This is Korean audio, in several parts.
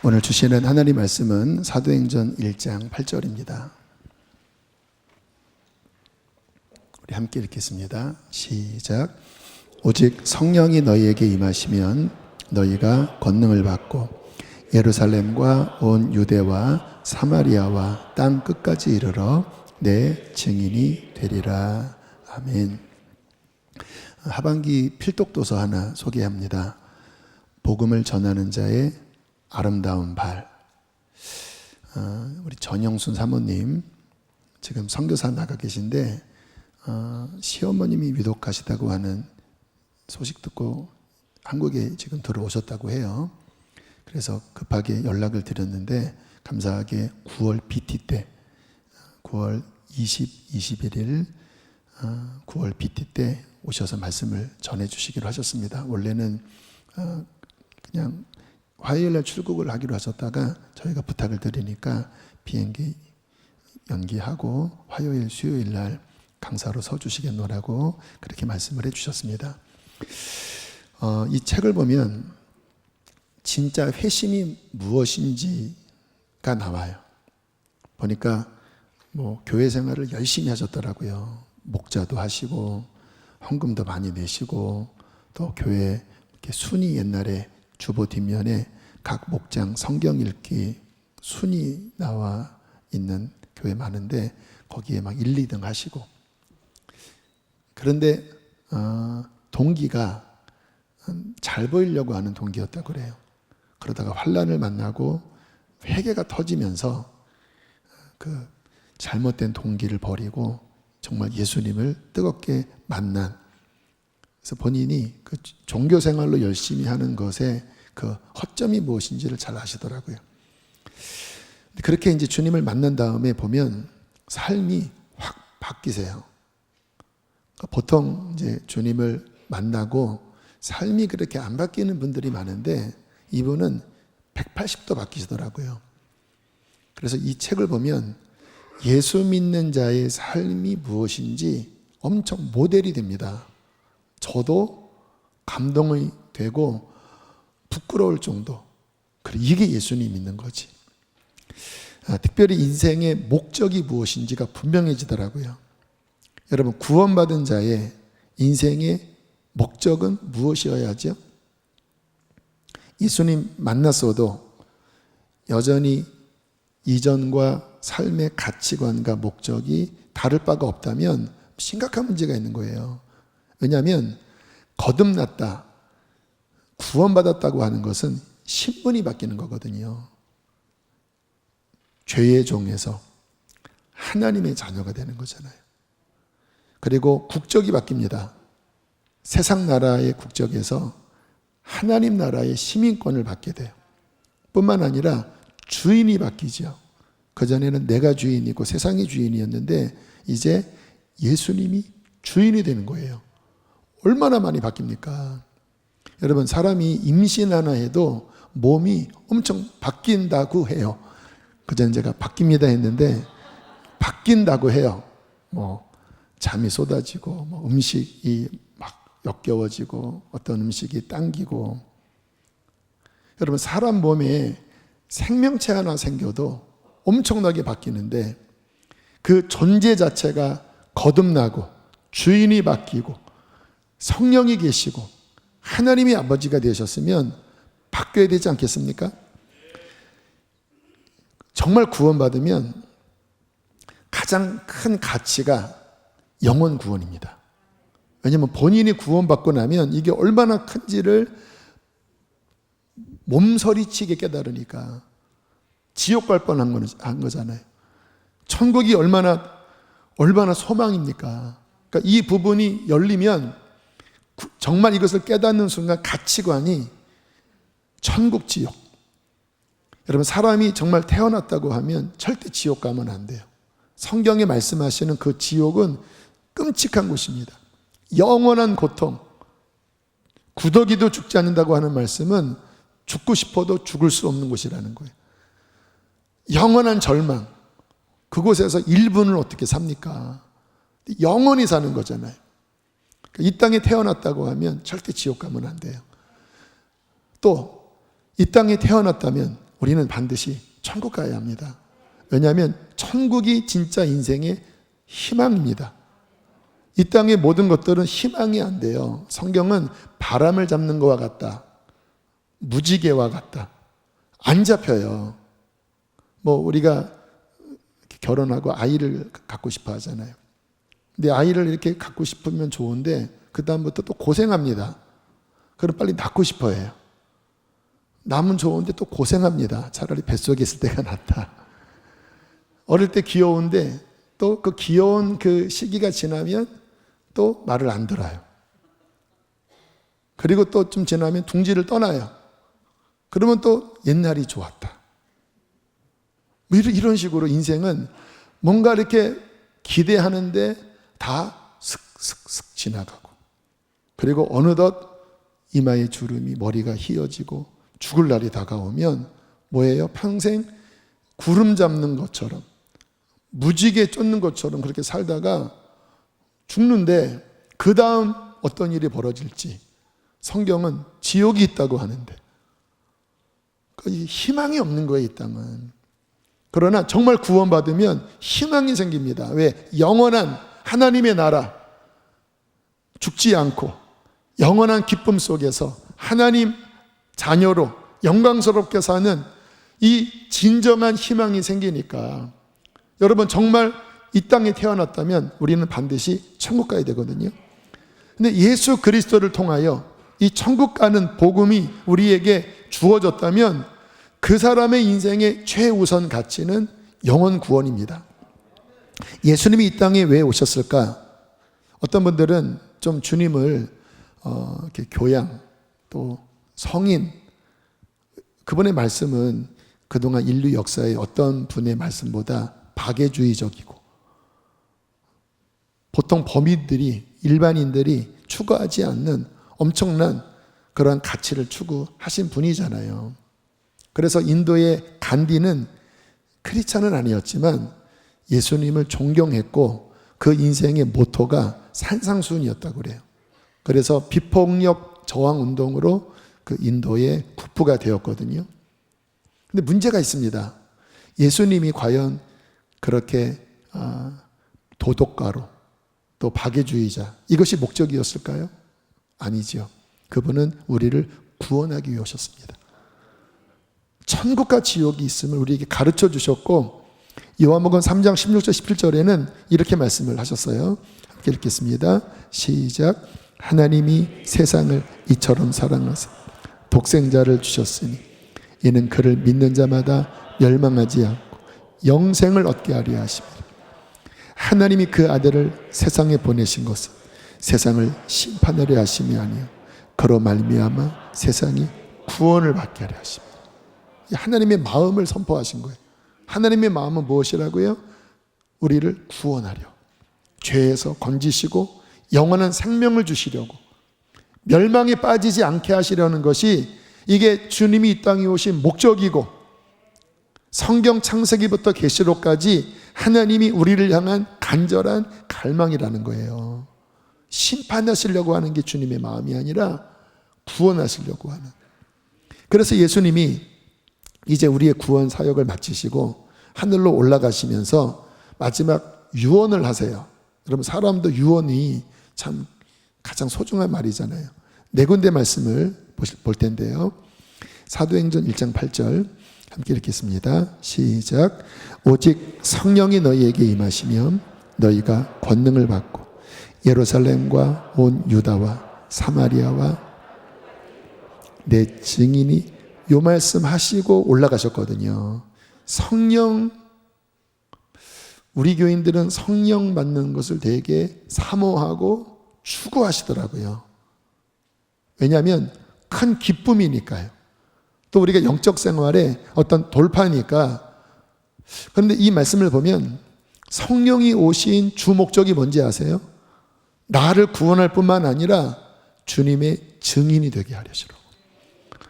오늘 주시는 하나님 말씀은 사도행전 1장 8절입니다. 우리 함께 읽겠습니다. 시작. 오직 성령이 너희에게 임하시면 너희가 권능을 받고 예루살렘과 온 유대와 사마리아와 땅 끝까지 이르러 내 증인이 되리라. 아멘. 하반기 필독도서 하나 소개합니다. 복음을 전하는 자의 아름다운 발. 우리 전영순 사모님 지금 선교사 나가 계신데 시어머님이 위독하시다고 하는 소식 듣고 한국에 지금 들어오셨다고 해요. 그래서 급하게 연락을 드렸는데 감사하게 9월 BT 때 9월 20, 21일 9월 BT 때 오셔서 말씀을 전해주시기로 하셨습니다. 원래는 그냥 화요일날 출국을 하기로 하셨다가 저희가 부탁을 드리니까 비행기 연기하고 화요일, 수요일날 강사로 서주시겠노라고 그렇게 말씀을 해주셨습니다. 이 책을 보면 진짜 회심이 무엇인지가 나와요. 보니까 교회 생활을 열심히 하셨더라고요. 목자도 하시고 헌금도 많이 내시고 또 교회 이렇게 순위 옛날에 주보 뒷면에 각 목장 성경 읽기 순위 나와 있는 교회 많은데 거기에 막 1, 2등 하시고 그런데 동기가 잘 보이려고 하는 동기였다고 그래요. 그러다가 환난을 만나고 회개가 터지면서 그 잘못된 동기를 버리고 정말 예수님을 뜨겁게 만난, 그래서 본인이 그 종교 생활로 열심히 하는 것에 그 허점이 무엇인지를 잘 아시더라고요. 그렇게 이제 주님을 만난 다음에 보면 삶이 확 바뀌세요. 보통 이제 주님을 만나고 삶이 그렇게 안 바뀌는 분들이 많은데 이분은 180도 바뀌시더라고요. 그래서 이 책을 보면 예수 믿는 자의 삶이 무엇인지 엄청 모델이 됩니다. 저도 감동이 되고 부끄러울 정도. 그래, 이게 예수님 믿는 거지. 특별히 인생의 목적이 무엇인지가 분명해지더라고요. 여러분, 구원받은 자의 인생의 목적은 무엇이어야죠? 예수님 만났어도 여전히 이전과 삶의 가치관과 목적이 다를 바가 없다면 심각한 문제가 있는 거예요. 왜냐하면 거듭났다, 구원받았다고 하는 것은 신분이 바뀌는 거거든요. 죄의 종에서 하나님의 자녀가 되는 거잖아요. 그리고 국적이 바뀝니다. 세상 나라의 국적에서 하나님 나라의 시민권을 받게 돼요. 뿐만 아니라 주인이 바뀌죠. 그전에는 내가 주인이고 세상이 주인이었는데 이제 예수님이 주인이 되는 거예요. 얼마나 많이 바뀝니까? 여러분, 사람이 임신 하나 해도 몸이 엄청 바뀐다고 해요. 그전 제가 바뀝니다 했는데 바뀐다고 해요. 잠이 쏟아지고 음식이 막 역겨워지고 어떤 음식이 당기고. 여러분, 사람 몸에 생명체 하나 생겨도 엄청나게 바뀌는데 그 존재 자체가 거듭나고 주인이 바뀌고 성령이 계시고 하나님이 아버지가 되셨으면 바뀌어야 되지 않겠습니까? 정말 구원받으면 가장 큰 가치가 영혼 구원입니다. 왜냐하면 본인이 구원받고 나면 이게 얼마나 큰지를 몸서리치게 깨달으니까 지옥 갈 뻔한 거잖아요. 천국이 얼마나 소망입니까? 그러니까 이 부분이 열리면 정말 이것을 깨닫는 순간 가치관이 천국, 지옥. 여러분, 사람이 정말 태어났다고 하면 절대 지옥 가면 안 돼요. 성경에 말씀하시는 그 지옥은 끔찍한 곳입니다. 영원한 고통. 구더기도 죽지 않는다고 하는 말씀은 죽고 싶어도 죽을 수 없는 곳이라는 거예요. 영원한 절망. 그곳에서 1분을 어떻게 삽니까? 영원히 사는 거잖아요. 이 땅에 태어났다고 하면 절대 지옥 가면 안 돼요. 또 이 땅에 태어났다면 우리는 반드시 천국 가야 합니다. 왜냐하면 천국이 진짜 인생의 희망입니다. 이 땅의 모든 것들은 희망이 안 돼요. 성경은 바람을 잡는 것과 같다, 무지개와 같다, 안 잡혀요. 우리가 결혼하고 아이를 갖고 싶어 하잖아요. 근데 아이를 이렇게 갖고 싶으면 좋은데 그 다음부터 또 고생합니다. 그럼 빨리 낳고 싶어 해요. 낳으면 좋은데 또 고생합니다. 차라리 뱃속에 있을 때가 낫다. 어릴 때 귀여운데 또 그 귀여운 그 시기가 지나면 또 말을 안 들어요. 그리고 또 좀 지나면 둥지를 떠나요. 그러면 또 옛날이 좋았다. 이런 식으로 인생은 뭔가 이렇게 기대하는데 다 슥슥슥 지나가고, 그리고 어느덧 이마에 주름이, 머리가 휘어지고 죽을 날이 다가오면 뭐예요? 평생 구름 잡는 것처럼, 무지개 쫓는 것처럼 그렇게 살다가 죽는데 그 다음 어떤 일이 벌어질지 성경은 지옥이 있다고 하는데 희망이 없는 거예요, 이 땅은. 그러나 정말 구원받으면 희망이 생깁니다. 왜? 영원한 하나님의 나라, 죽지 않고 영원한 기쁨 속에서 하나님 자녀로 영광스럽게 사는 이 진정한 희망이 생기니까, 여러분 정말 이 땅에 태어났다면 우리는 반드시 천국 가야 되거든요. 근데 예수 그리스도를 통하여 이 천국 가는 복음이 우리에게 주어졌다면 그 사람의 인생의 최우선 가치는 영혼 구원입니다. 예수님이 이 땅에 왜 오셨을까? 어떤 분들은 좀 주님을 이렇게 교양, 또 성인, 그분의 말씀은 그동안 인류 역사의 어떤 분의 말씀보다 박애주의적이고, 보통 범인들이, 일반인들이 추구하지 않는 엄청난 그러한 가치를 추구하신 분이잖아요. 그래서 인도의 간디는 크리스찬은 아니었지만 예수님을 존경했고 그 인생의 모토가 산상수훈이었다고 그래요. 그래서 비폭력 저항 운동으로 그 인도의 국부가 되었거든요. 근데 문제가 있습니다. 예수님이 과연 그렇게 도덕가로, 또 박애주의자, 이것이 목적이었을까요? 아니죠. 그분은 우리를 구원하기 위해 오셨습니다. 천국과 지옥이 있음을 우리에게 가르쳐 주셨고, 요한복음 3장 16절 17절에는 이렇게 말씀을 하셨어요. 함께 읽겠습니다. 시작. 하나님이 세상을 이처럼 사랑하사 독생자를 주셨으니 이는 그를 믿는 자마다 멸망하지 않고 영생을 얻게 하려 하십니다. 하나님이 그 아들을 세상에 보내신 것은 세상을 심판하려 하심이 아니요 그로 말미암아 세상이 구원을 받게 하려 하십니다. 하나님의 마음을 선포하신 거예요. 하나님의 마음은 무엇이라고요? 우리를 구원하려, 죄에서 건지시고 영원한 생명을 주시려고, 멸망에 빠지지 않게 하시려는 것이, 이게 주님이 이 땅에 오신 목적이고, 성경 창세기부터 계시록까지 하나님이 우리를 향한 간절한 갈망이라는 거예요. 심판하시려고 하는 게 주님의 마음이 아니라 구원하시려고 하는. 그래서 예수님이 이제 우리의 구원 사역을 마치시고 하늘로 올라가시면서 마지막 유언을 하세요. 여러분, 사람도 유언이 참 가장 소중한 말이잖아요. 네 군데 말씀을 볼 텐데요. 사도행전 1장 8절 함께 읽겠습니다. 시작. 오직 성령이 너희에게 임하시면 너희가 권능을 받고 예루살렘과 온 유다와 사마리아와 내 증인이, 요 말씀 하시고 올라가셨거든요. 성령, 우리 교인들은 성령 받는 것을 되게 사모하고 추구하시더라고요. 왜냐하면 큰 기쁨이니까요. 또 우리가 영적 생활에 어떤 돌파니까. 그런데 이 말씀을 보면 성령이 오신 주 목적이 뭔지 아세요? 나를 구원할 뿐만 아니라 주님의 증인이 되게 하려시라고.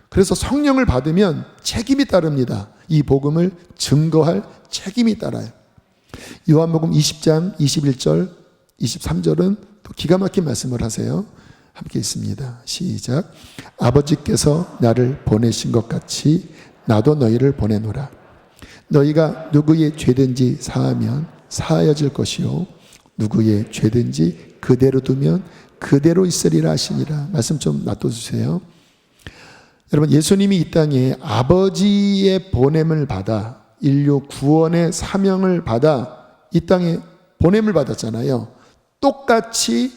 그래서 성령을 받으면 책임이 따릅니다. 이 복음을 증거할 책임이 따라요. 요한복음 20장 21절 23절은 또 기가 막힌 말씀을 하세요. 함께 있습니다. 시작. 아버지께서 나를 보내신 것 같이 나도 너희를 보내노라. 너희가 누구의 죄든지 사하면 사하여질 것이요 누구의 죄든지 그대로 두면 그대로 있으리라 하시니라. 말씀 좀 놔둬주세요. 여러분, 예수님이 이 땅에 아버지의 보냄을 받아 인류 구원의 사명을 받아 이 땅에 보냄을 받았잖아요. 똑같이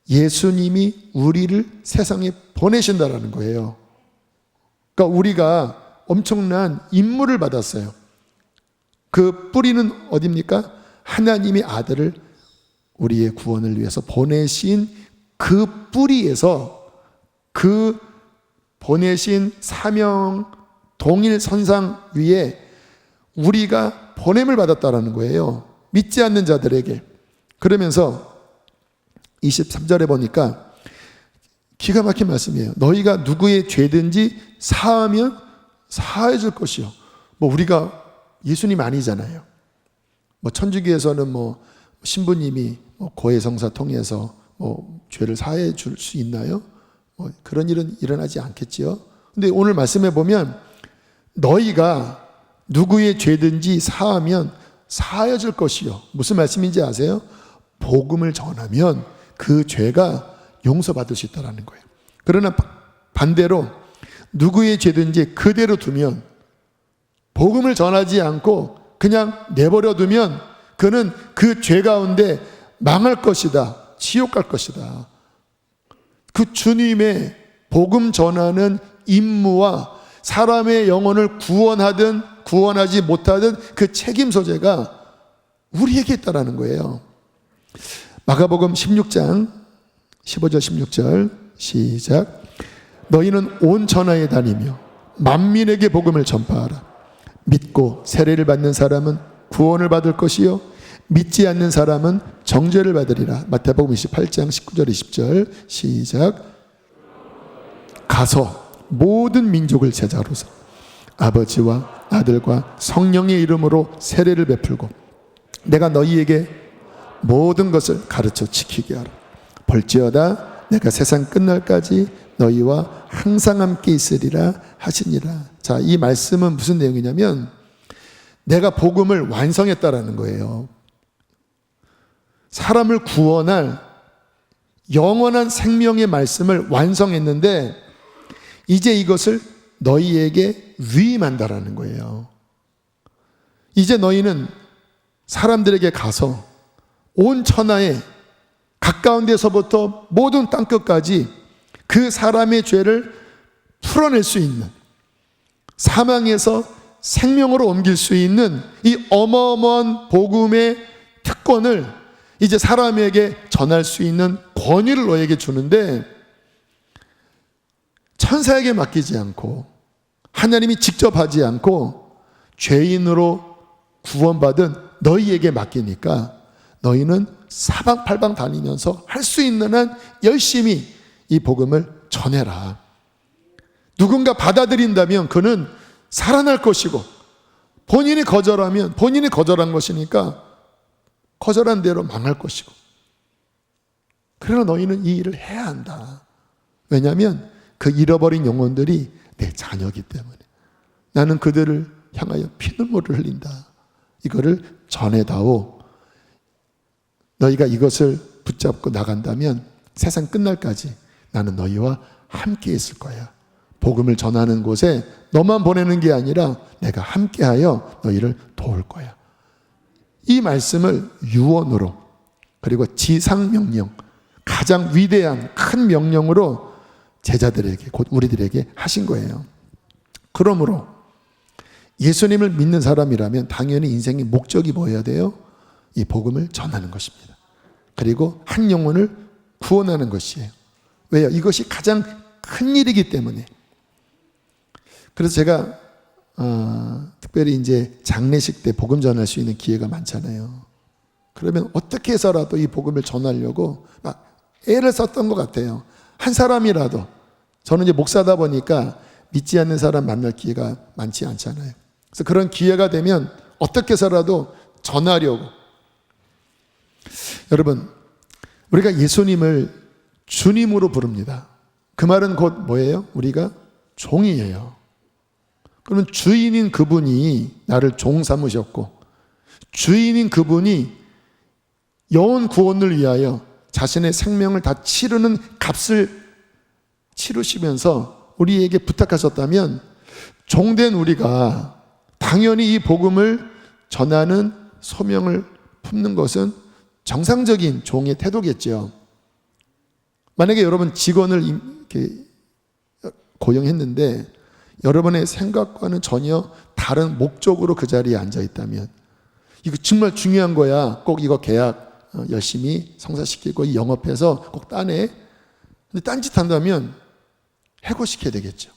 예수님이 우리를 세상에 보내신다라는 거예요. 그러니까 우리가 엄청난 임무를 받았어요. 그 뿌리는 어디입니까? 하나님의 아들을 우리의 구원을 위해서 보내신 그 뿌리에서 그 보내신 사명 동일 선상 위에 우리가 보냄을 받았다라는 거예요. 믿지 않는 자들에게. 그러면서 23절에 보니까 기가 막힌 말씀이에요. 너희가 누구의 죄든지 사하면 사해줄 것이요. 뭐 우리가 예수님 아니잖아요. 뭐 천주교에서는 뭐 신부님이 뭐 고해성사 통해서 뭐 죄를 사해 줄 수 있나요? 뭐 그런 일은 일어나지 않겠지요. 근데 오늘 말씀해 보면 너희가 누구의 죄든지 사하면 사하여 줄 것이요. 무슨 말씀인지 아세요? 복음을 전하면 그 죄가 용서받을 수 있다는 거예요. 그러나 반대로 누구의 죄든지 그대로 두면, 복음을 전하지 않고 그냥 내버려 두면 그는 그 죄 가운데 망할 것이다. 지옥 갈 것이다. 그 주님의 복음 전하는 임무와 사람의 영혼을 구원하든 구원하지 못하든 그 책임 소재가 우리에게 있다라는 거예요. 마가복음 16장 15절 16절 시작. 너희는 온 천하에 다니며 만민에게 복음을 전파하라. 믿고 세례를 받는 사람은 구원을 받을 것이요 믿지 않는 사람은 정죄를 받으리라. 마태복음 28장 19절 20절 시작. 가서 모든 민족을 제자로서 아버지와 아들과 성령의 이름으로 세례를 베풀고 내가 너희에게 모든 것을 가르쳐 지키게 하라. 볼지어다 내가 세상 끝날까지 너희와 항상 함께 있으리라 하시니라. 자, 이 말씀은 무슨 내용이냐면 내가 복음을 완성했다라는 거예요. 사람을 구원할 영원한 생명의 말씀을 완성했는데 이제 이것을 너희에게 위임한다라는 거예요. 이제 너희는 사람들에게 가서 온 천하에 가까운 데서부터 모든 땅끝까지 그 사람의 죄를 풀어낼 수 있는, 사망에서 생명으로 옮길 수 있는 이 어마어마한 복음의 특권을 이제 사람에게 전할 수 있는 권위를 너에게 주는데, 천사에게 맡기지 않고 하나님이 직접 하지 않고 죄인으로 구원받은 너희에게 맡기니까 너희는 사방팔방 다니면서 할 수 있는 한 열심히 이 복음을 전해라. 누군가 받아들인다면 그는 살아날 것이고, 본인이 거절하면 본인이 거절한 것이니까 거절한 대로 망할 것이고, 그러나 너희는 이 일을 해야 한다. 왜냐하면 그 잃어버린 영혼들이 내 자녀이기 때문에 나는 그들을 향하여 피눈물을 흘린다. 이거를 전해다오. 너희가 이것을 붙잡고 나간다면 세상 끝날까지 나는 너희와 함께 있을 거야. 복음을 전하는 곳에 너만 보내는 게 아니라 내가 함께하여 너희를 도울 거야. 이 말씀을 유언으로, 그리고 지상명령, 가장 위대한 큰 명령으로 제자들에게, 곧 우리들에게 하신 거예요. 그러므로 예수님을 믿는 사람이라면 당연히 인생의 목적이 뭐여야 돼요? 이 복음을 전하는 것입니다. 그리고 한 영혼을 구원하는 것이에요. 왜요? 이것이 가장 큰 일이기 때문에. 그래서 제가 특별히 이제 장례식 때 복음 전할 수 있는 기회가 많잖아요. 그러면 어떻게 해서라도 이 복음을 전하려고 막 애를 썼던 것 같아요. 한 사람이라도. 저는 이제 목사다 보니까 믿지 않는 사람 만날 기회가 많지 않잖아요. 그래서 그런 기회가 되면 어떻게 해서라도 전하려고. 여러분, 우리가 예수님을 주님으로 부릅니다. 그 말은 곧 뭐예요? 우리가 종이에요. 그러면 주인인 그분이 나를 종 삼으셨고 주인인 그분이 영혼 구원을 위하여 자신의 생명을 다 치르는 값을 치르시면서 우리에게 부탁하셨다면 종된 우리가 당연히 이 복음을 전하는 소명을 품는 것은 정상적인 종의 태도겠죠. 만약에 여러분 직원을 이렇게 고용했는데 여러분의 생각과는 전혀 다른 목적으로 그 자리에 앉아 있다면 이거 정말 중요한 거야. 꼭 이거 계약 열심히 성사시키고 영업해서 꼭 따내. 근데 딴짓 한다면 해고시켜야 되겠죠.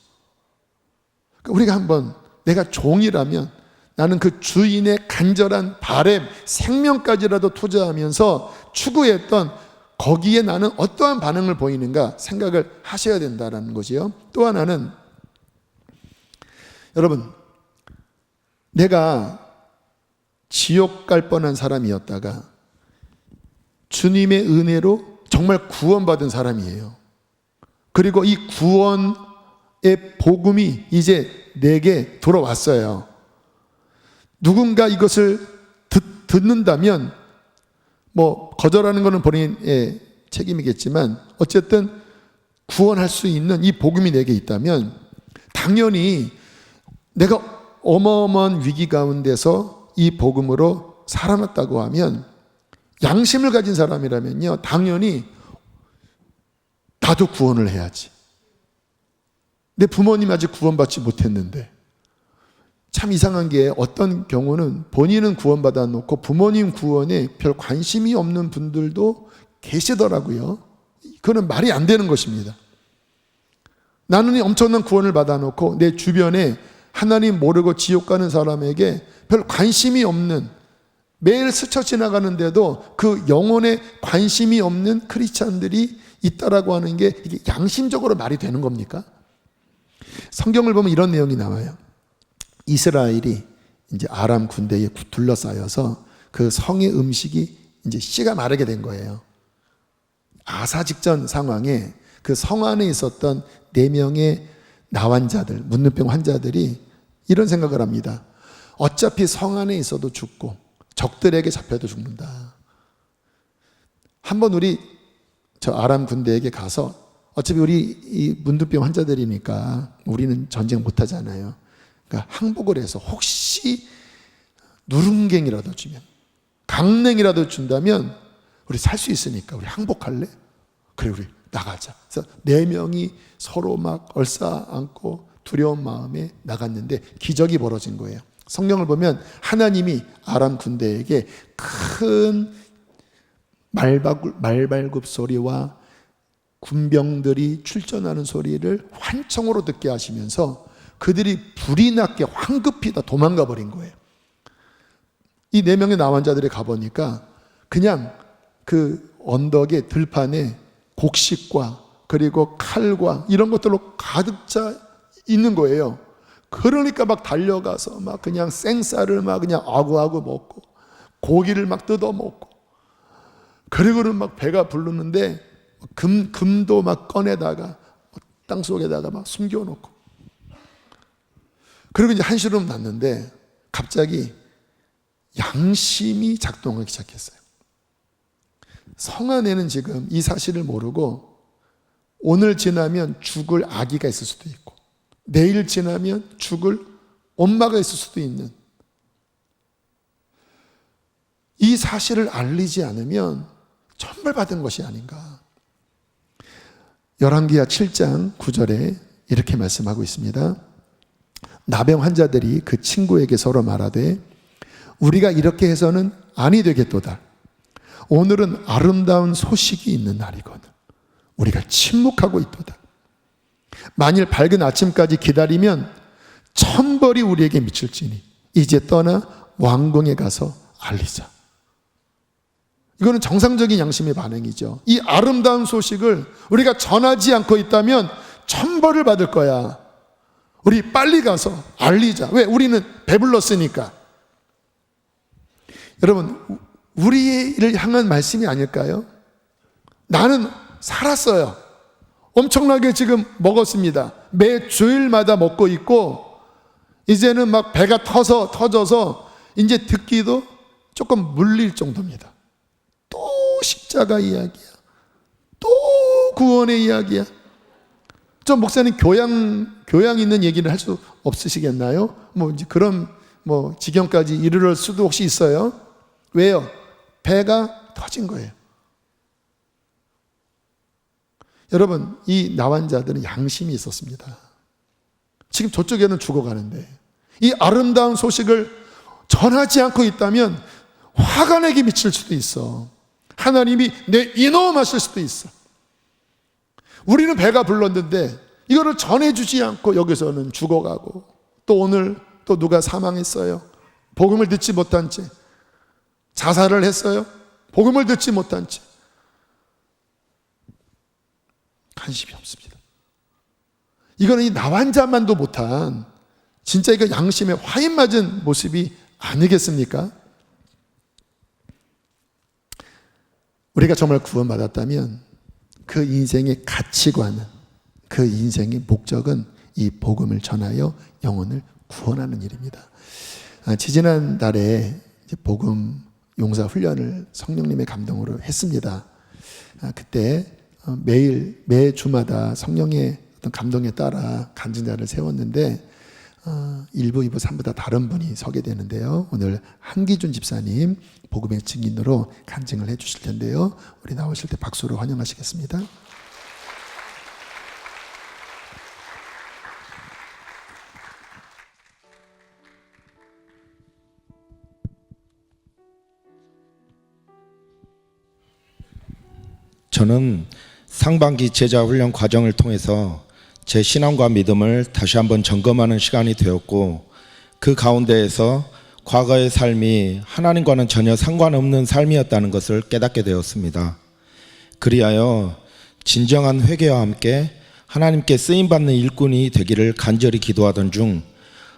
그러니까 우리가 한번 내가 종이라면 나는 그 주인의 간절한 바램, 생명까지라도 투자하면서 추구했던 거기에 나는 어떠한 반응을 보이는가 생각을 하셔야 된다는 거지요. 또 하나는 여러분, 내가 지옥 갈 뻔한 사람이었다가 주님의 은혜로 정말 구원받은 사람이에요. 그리고 이 구원의 복음이 이제 내게 돌아왔어요. 누군가 이것을 듣는다면 뭐 거절하는 것은 본인의 책임이겠지만 어쨌든 구원할 수 있는 이 복음이 내게 있다면 당연히 내가 어마어마한 위기 가운데서 이 복음으로 살아났다고 하면 양심을 가진 사람이라면요 당연히 나도 구원을 해야지. 내 부모님 아직 구원받지 못했는데 참 이상한 게 어떤 경우는 본인은 구원받아 놓고 부모님 구원에 별 관심이 없는 분들도 계시더라고요. 그건 말이 안 되는 것입니다. 나는 엄청난 구원을 받아 놓고 내 주변에 하나님 모르고 지옥 가는 사람에게 별 관심이 없는, 매일 스쳐 지나가는데도 그 영혼에 관심이 없는 크리스찬들이 있다라고 하는 게 이게 양심적으로 말이 되는 겁니까? 성경을 보면 이런 내용이 나와요. 이스라엘이 이제 아람 군대에 둘러싸여서 그 성의 음식이 이제 씨가 마르게 된 거예요. 아사 직전 상황에 그 성 안에 있었던 4명의 나환자들, 문둥병 환자들이 이런 생각을 합니다. 어차피 성 안에 있어도 죽고 적들에게 잡혀도 죽는다. 한번 우리 저 아람 군대에게 가서 어차피 우리 이 문둥병 환자들이니까 우리는 전쟁 못 하잖아요. 그러니까 항복을 해서 혹시 누룽갱이라도 주면, 강냉이라도 준다면 우리 살 수 있으니까 우리 항복할래? 그래, 우리 나가자. 그래서 4명이 서로 막 얼싸안고 두려운 마음에 나갔는데 기적이 벌어진 거예요. 성경을 보면 하나님이 아람 군대에게 큰 말발굽 소리와 군병들이 출전하는 소리를 환청으로 듣게 하시면서 그들이 불이 났게 황급히 다 도망가 버린 거예요. 이 4명의 나환자들이 가보니까 그냥 그 언덕의 들판에 곡식과 그리고 칼과 이런 것들로 가득 차 있는 거예요. 그러니까 막 달려가서 막 그냥 생쌀을 막 그냥 아구아구 먹고 고기를 막 뜯어 먹고, 그리고는 막 배가 부르는데 금도 막 꺼내다가 땅 속에다가 막 숨겨놓고, 그리고 이제 한시름 났는데 갑자기 양심이 작동하기 시작했어요. 성 안에는 지금 이 사실을 모르고 오늘 지나면 죽을 아기가 있을 수도 있고 내일 지나면 죽을 엄마가 있을 수도 있는, 이 사실을 알리지 않으면 천벌받은 것이 아닌가. 열왕기하 7장 9절에 이렇게 말씀하고 있습니다. 나병 환자들이 그 친구에게 서로 말하되 우리가 이렇게 해서는 아니 되겠도다. 오늘은 아름다운 소식이 있는 날이거든 우리가 침묵하고 있도다. 만일 밝은 아침까지 기다리면 천벌이 우리에게 미칠지니 이제 떠나 왕궁에 가서 알리자. 이거는 정상적인 양심의 반응이죠. 이 아름다운 소식을 우리가 전하지 않고 있다면 천벌을 받을 거야. 우리 빨리 가서 알리자. 왜? 우리는 배불렀으니까. 여러분, 우리를 향한 말씀이 아닐까요? 나는 살았어요. 엄청나게 지금 먹었습니다. 매 주일마다 먹고 있고 이제는 막 배가 터져서 이제 듣기도 조금 물릴 정도입니다. 또 십자가 이야기야. 또 구원의 이야기야. 저 목사님 교양 있는 얘기를 할 수 없으시겠나요? 뭐 이제 그런 지경까지 이르를 수도 혹시 있어요? 왜요? 배가 터진 거예요. 여러분, 이 나환자들은 양심이 있었습니다. 지금 저쪽에는 죽어가는데 이 아름다운 소식을 전하지 않고 있다면 화가 내게 미칠 수도 있어. 하나님이 내 이놈 하실 수도 있어. 우리는 배가 불렀는데 이거를 전해주지 않고 여기서는 죽어가고, 또 오늘 또 누가 사망했어요. 복음을 듣지 못한 채 자살을 했어요. 복음을 듣지 못한 채 관심이 없습니다. 이거는 이 나환자만도 못한 진짜 이거 양심에 화인 맞은 모습이 아니겠습니까? 우리가 정말 구원받았다면 그 인생의 가치관은, 그 인생의 목적은 이 복음을 전하여 영혼을 구원하는 일입니다. 지지난 달에 복음 용사 훈련을 성령님의 감동으로 했습니다. 그때 매 주마다 성령의 어떤 감동에 따라 간증자를 세웠는데 1부, 2부, 3부 다 다른 분이 서게 되는데요. 오늘 한기준 집사님 복음의 증인으로 간증을 해 주실 텐데요. 우리 나오실 때 박수로 환영하시겠습니다. 저는 상반기 제자훈련 과정을 통해서 제 신앙과 믿음을 다시 한번 점검하는 시간이 되었고, 그 가운데에서 과거의 삶이 하나님과는 전혀 상관없는 삶이었다는 것을 깨닫게 되었습니다. 그리하여 진정한 회개와 함께 하나님께 쓰임받는 일꾼이 되기를 간절히 기도하던 중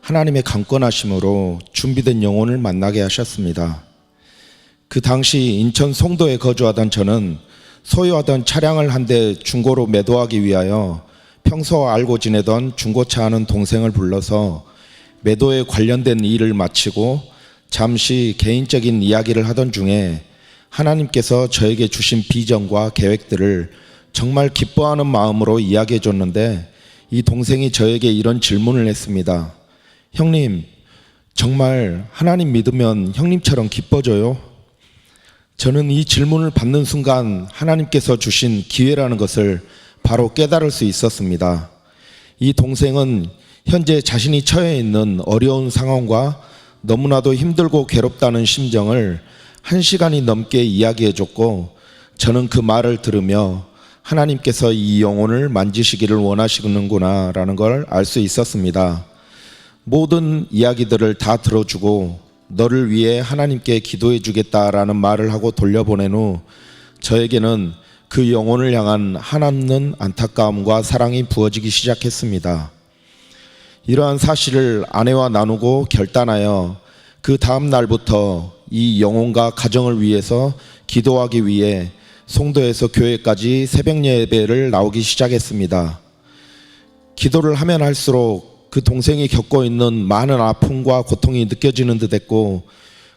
하나님의 강권하심으로 준비된 영혼을 만나게 하셨습니다. 그 당시 인천 송도에 거주하던 저는 소유하던 차량을 한 대 중고로 매도하기 위하여 평소 알고 지내던 중고차 하는 동생을 불러서 매도에 관련된 일을 마치고 잠시 개인적인 이야기를 하던 중에 하나님께서 저에게 주신 비전과 계획들을 정말 기뻐하는 마음으로 이야기해 줬는데, 이 동생이 저에게 이런 질문을 했습니다. 형님, 정말 하나님 믿으면 형님처럼 기뻐져요? 저는 이 질문을 받는 순간 하나님께서 주신 기회라는 것을 바로 깨달을 수 있었습니다. 이 동생은 현재 자신이 처해 있는 어려운 상황과 너무나도 힘들고 괴롭다는 심정을 1시간이 넘게 이야기해 줬고, 저는 그 말을 들으며 하나님께서 이 영혼을 만지시기를 원하시는구나 라는 걸 알 수 있었습니다. 모든 이야기들을 다 들어주고 너를 위해 하나님께 기도해 주겠다라는 말을 하고 돌려보낸 후 저에게는 그 영혼을 향한 한없는 안타까움과 사랑이 부어지기 시작했습니다. 이러한 사실을 아내와 나누고 결단하여 그 다음 날부터 이 영혼과 가정을 위해서 기도하기 위해 송도에서 교회까지 새벽 예배를 나오기 시작했습니다. 기도를 하면 할수록 그 동생이 겪고 있는 많은 아픔과 고통이 느껴지는 듯 했고,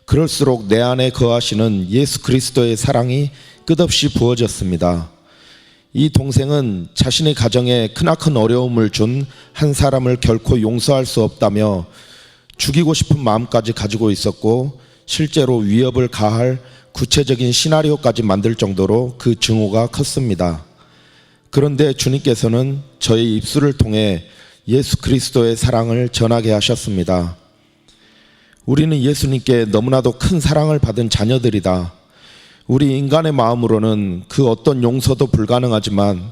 그럴수록 내 안에 거하시는 예수 그리스도의 사랑이 끝없이 부어졌습니다. 이 동생은 자신의 가정에 크나큰 어려움을 준 한 사람을 결코 용서할 수 없다며 죽이고 싶은 마음까지 가지고 있었고, 실제로 위협을 가할 구체적인 시나리오까지 만들 정도로 그 증오가 컸습니다. 그런데 주님께서는 저의 입술을 통해 예수 그리스도의 사랑을 전하게 하셨습니다. 우리는 예수님께 너무나도 큰 사랑을 받은 자녀들이다. 우리 인간의 마음으로는 그 어떤 용서도 불가능하지만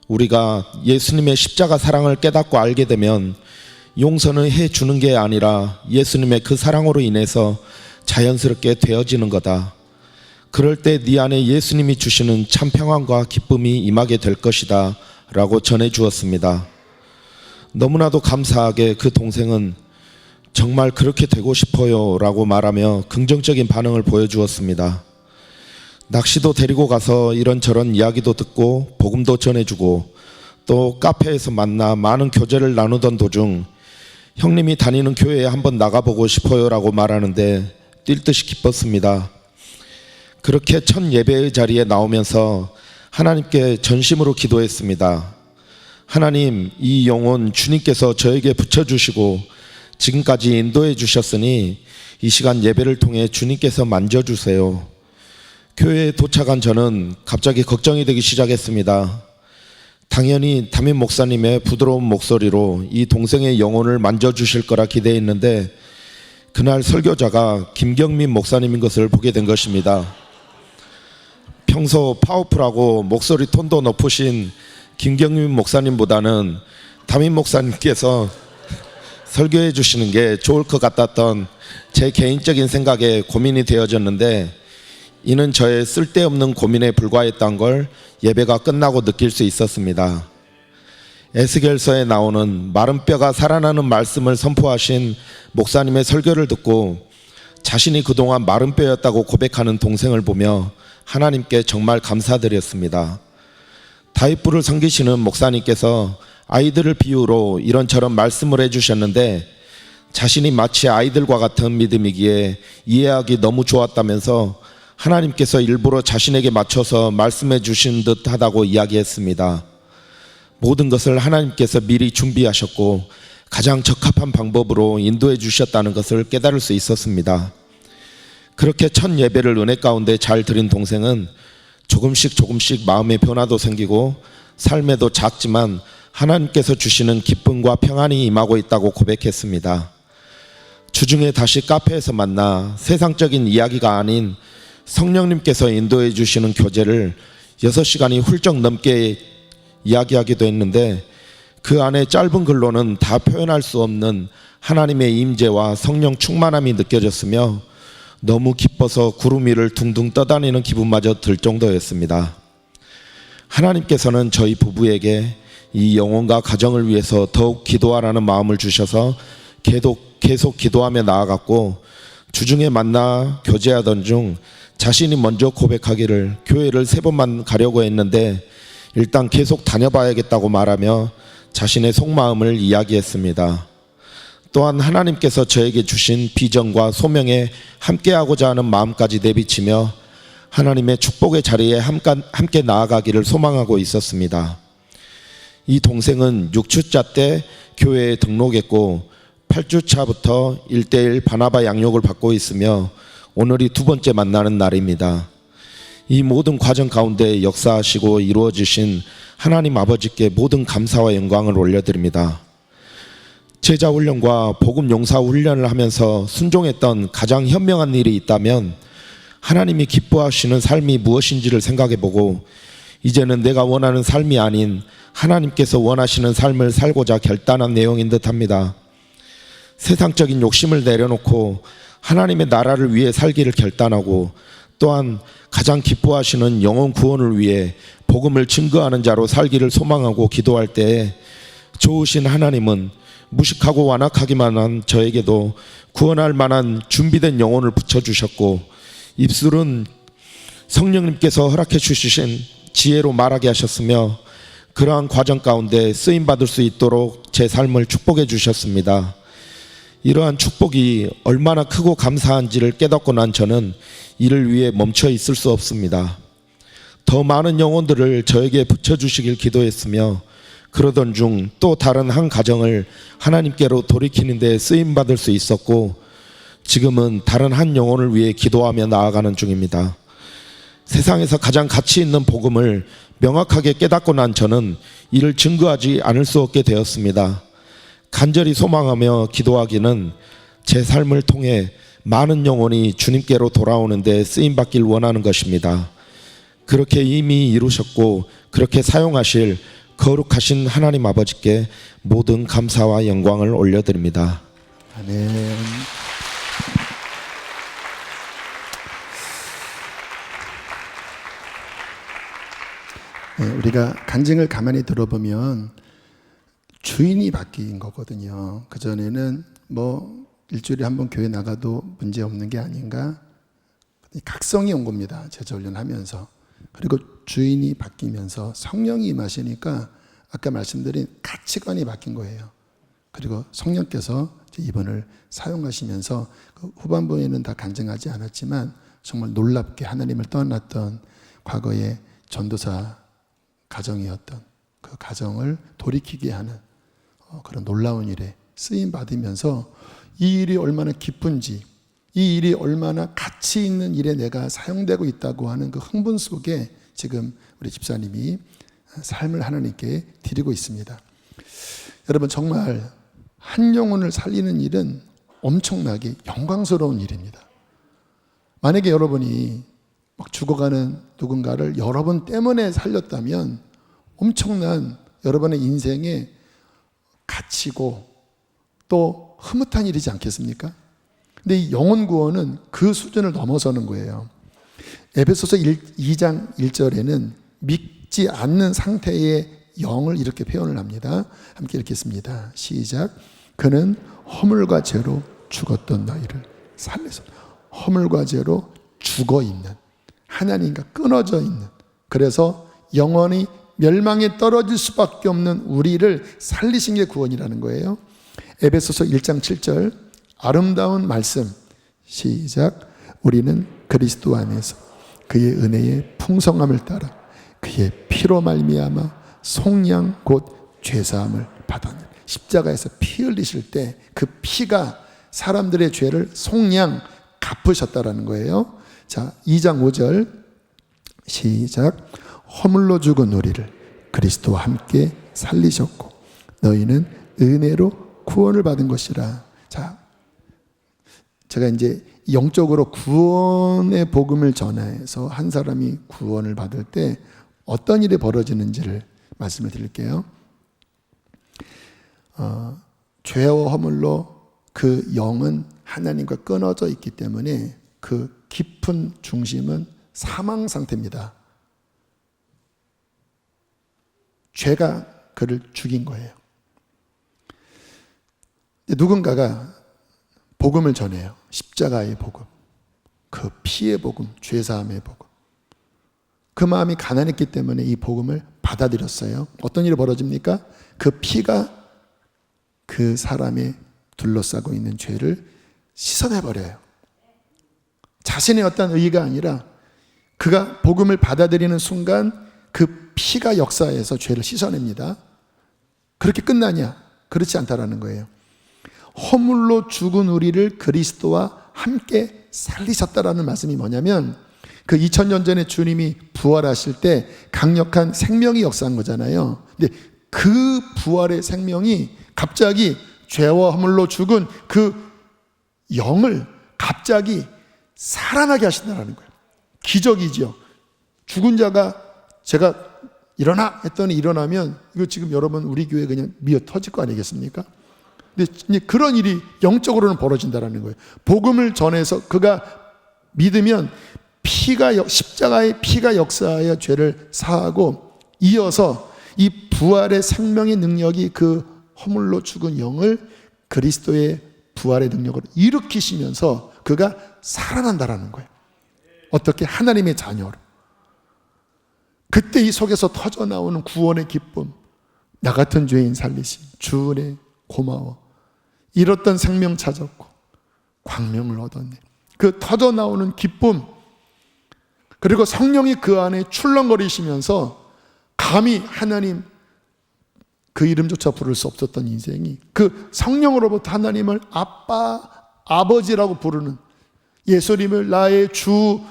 우리가 예수님의 십자가 사랑을 깨닫고 알게 되면 용서는 해주는 게 아니라 예수님의 그 사랑으로 인해서 자연스럽게 되어지는 거다. 그럴 때 네 안에 예수님이 주시는 참 평안과 기쁨이 임하게 될 것이다 라고 전해주었습니다. 너무나도 감사하게 그 동생은 정말 그렇게 되고 싶어요 라고 말하며 긍정적인 반응을 보여주었습니다. 낚시도 데리고 가서 이런저런 이야기도 듣고 복음도 전해주고 또 카페에서 만나 많은 교제를 나누던 도중 형님이 다니는 교회에 한번 나가보고 싶어요라고 말하는데 뛸 듯이 기뻤습니다. 그렇게 첫 예배의 자리에 나오면서 하나님께 전심으로 기도했습니다. 하나님, 이 영혼 주님께서 저에게 붙여주시고 지금까지 인도해 주셨으니 이 시간 예배를 통해 주님께서 만져주세요. 교회에 도착한 저는 갑자기 걱정이 되기 시작했습니다. 당연히 담임 목사님의 부드러운 목소리로 이 동생의 영혼을 만져주실 거라 기대했는데 그날 설교자가 김경민 목사님인 것을 보게 된 것입니다. 평소 파워풀하고 목소리 톤도 높으신 김경민 목사님보다는 담임 목사님께서 설교해 주시는 게 좋을 것 같았던 제 개인적인 생각에 고민이 되어졌는데 이는 저의 쓸데없는 고민에 불과했던 걸 예배가 끝나고 느낄 수 있었습니다. 에스겔서에 나오는 마른 뼈가 살아나는 말씀을 선포하신 목사님의 설교를 듣고 자신이 그동안 마른 뼈였다고 고백하는 동생을 보며 하나님께 정말 감사드렸습니다. 다윗불을 섬기시는 목사님께서 아이들을 비유로 이런저런 말씀을 해주셨는데 자신이 마치 아이들과 같은 믿음이기에 이해하기 너무 좋았다면서 하나님께서 일부러 자신에게 맞춰서 말씀해 주신 듯하다고 이야기했습니다. 모든 것을 하나님께서 미리 준비하셨고 가장 적합한 방법으로 인도해 주셨다는 것을 깨달을 수 있었습니다. 그렇게 첫 예배를 은혜 가운데 잘 드린 동생은 조금씩 마음의 변화도 생기고 삶에도 작지만 하나님께서 주시는 기쁨과 평안이 임하고 있다고 고백했습니다. 주중에 다시 카페에서 만나 세상적인 이야기가 아닌 성령님께서 인도해 주시는 교제를 6시간이 훌쩍 넘게 이야기하기도 했는데 그 안에 짧은 글로는 다 표현할 수 없는 하나님의 임재와 성령 충만함이 느껴졌으며 너무 기뻐서 구름 위를 둥둥 떠다니는 기분마저 들 정도였습니다. 하나님께서는 저희 부부에게 이 영혼과 가정을 위해서 더욱 기도하라는 마음을 주셔서 계속 기도하며 나아갔고 주중에 만나 교제하던 중 자신이 먼저 고백하기를 교회를 3번만 가려고 했는데 일단 계속 다녀봐야겠다고 말하며 자신의 속마음을 이야기했습니다. 또한 하나님께서 저에게 주신 비전과 소명에 함께하고자 하는 마음까지 내비치며 하나님의 축복의 자리에 함께 나아가기를 소망하고 있었습니다. 이 동생은 6주차 때 교회에 등록했고 8주차부터 1:1 바나바 양육을 받고 있으며 오늘이 2번째 만나는 날입니다. 이 모든 과정 가운데 역사하시고 이루어지신 하나님 아버지께 모든 감사와 영광을 올려드립니다. 제자훈련과 복음용사훈련을 하면서 순종했던 가장 현명한 일이 있다면 하나님이 기뻐하시는 삶이 무엇인지를 생각해보고 이제는 내가 원하는 삶이 아닌 하나님께서 원하시는 삶을 살고자 결단한 내용인 듯합니다. 세상적인 욕심을 내려놓고 하나님의 나라를 위해 살기를 결단하고 또한 가장 기뻐하시는 영혼 구원을 위해 복음을 증거하는 자로 살기를 소망하고 기도할 때에 좋으신 하나님은 무식하고 완악하기만 한 저에게도 구원할 만한 준비된 영혼을 붙여주셨고 입술은 성령님께서 허락해 주신 지혜로 말하게 하셨으며 그러한 과정 가운데 쓰임받을 수 있도록 제 삶을 축복해 주셨습니다. 이러한 축복이 얼마나 크고 감사한지를 깨닫고 난 저는 이를 위해 멈춰 있을 수 없습니다. 더 많은 영혼들을 저에게 붙여주시길 기도했으며 그러던 중 또 다른 한 가정을 하나님께로 돌이키는 데 쓰임받을 수 있었고 지금은 다른 한 영혼을 위해 기도하며 나아가는 중입니다. 세상에서 가장 가치 있는 복음을 명확하게 깨닫고 난 저는 이를 증거하지 않을 수 없게 되었습니다. 간절히 소망하며 기도하기는 제 삶을 통해 많은 영혼이 주님께로 돌아오는 데 쓰임받길 원하는 것입니다. 그렇게 이미 이루셨고 그렇게 사용하실 거룩하신 하나님 아버지께 모든 감사와 영광을 올려드립니다. 아멘. 네, 우리가 간증을 가만히 들어보면 주인이 바뀐 거거든요. 그전에는 뭐 일주일에 한 번 교회 나가도 문제 없는 게 아닌가? 각성이 온 겁니다. 제자훈련 하면서. 그리고 주인이 바뀌면서 성령이 임하시니까 아까 말씀드린 가치관이 바뀐 거예요. 그리고 성령께서 이분을 사용하시면서 그 후반부에는 다 간증하지 않았지만 정말 놀랍게 하나님을 떠났던 과거의 전도사 가정이었던 그 가정을 돌이키게 하는 그런 놀라운 일에 쓰임 받으면서 이 일이 얼마나 기쁜지, 이 일이 얼마나 가치 있는 일에 내가 사용되고 있다고 하는 그 흥분 속에 지금 우리 집사님이 삶을 하나님께 드리고 있습니다. 여러분, 정말 한 영혼을 살리는 일은 엄청나게 영광스러운 일입니다. 만약에 여러분이 막 죽어가는 누군가를 여러분 때문에 살렸다면 엄청난 여러분의 인생의 가치고 또 흐뭇한 일이지 않겠습니까? 근데 이 영혼 구원은 그 수준을 넘어서는 거예요. 에베소서 2장 1절에는 믿지 않는 상태의 영을 이렇게 표현을 합니다. 함께 읽겠습니다. 시작. 그는 허물과 죄로 죽었던 너희를 살려서, 허물과 죄로 죽어있는, 하나님과 끊어져 있는, 그래서 영원히 멸망에 떨어질 수밖에 없는 우리를 살리신 게 구원이라는 거예요. 에베소서 1장 7절 아름다운 말씀. 시작. 우리는 그리스도 안에서 그의 은혜의 풍성함을 따라 그의 피로 말미암아 속량 곧 죄사함을 받았느니라. 십자가에서 피 흘리실 때 그 피가 사람들의 죄를 속량 갚으셨다라는 거예요. 자, 2장 5절 시작. 허물로 죽은 우리를 그리스도와 함께 살리셨고 너희는 은혜로 구원을 받은 것이라. 자, 제가 이제 영적으로 구원의 복음을 전해서 한 사람이 구원을 받을 때 어떤 일이 벌어지는지를 말씀을 드릴게요. 죄와 허물로 그 영은 하나님과 끊어져 있기 때문에 그 깊은 중심은 사망 상태입니다. 죄가 그를 죽인 거예요. 누군가가 복음을 전해요. 십자가의 복음, 그 피의 복음, 죄사함의 복음. 그 마음이 가난했기 때문에 이 복음을 받아들였어요. 어떤 일이 벌어집니까? 그 피가 그 사람의 둘러싸고 있는 죄를 씻어내버려요. 자신의 어떤 의의가 아니라 그가 복음을 받아들이는 순간 그 피가 역사해서 죄를 씻어냅니다. 그렇게 끝나냐? 그렇지 않다라는 거예요. 허물로 죽은 우리를 그리스도와 함께 살리셨다라는 말씀이 뭐냐면 그 2000년 전에 주님이 부활하실 때 강력한 생명이 역사한 거잖아요. 근데 그 부활의 생명이 갑자기 죄와 허물로 죽은 그 영을 갑자기 살아나게 하신다는 거예요. 기적이죠. 죽은 자가 제가 일어나 했더니 일어나면 이거 지금 여러분 우리 교회 그냥 미어 터질 거 아니겠습니까? 근데 그런 일이 영적으로는 벌어진다는 거예요. 복음을 전해서 그가 믿으면 십자가의 피가 역사하여 죄를 사하고 이어서 이 부활의 생명의 능력이 그 허물로 죽은 영을 그리스도의 부활의 능력으로 일으키시면서 그가 살아난다라는 거예요. 어떻게? 하나님의 자녀로. 그때 이 속에서 터져나오는 구원의 기쁨, 나 같은 죄인 살리신 주 은혜 고마워, 잃었던 생명 찾았고 광명을 얻었네, 그 터져나오는 기쁨, 그리고 성령이 그 안에 출렁거리시면서 감히 하나님 그 이름조차 부를 수 없었던 인생이 그 성령으로부터 하나님을 아빠, 아버지라고 부르는, 예수님을 나의 주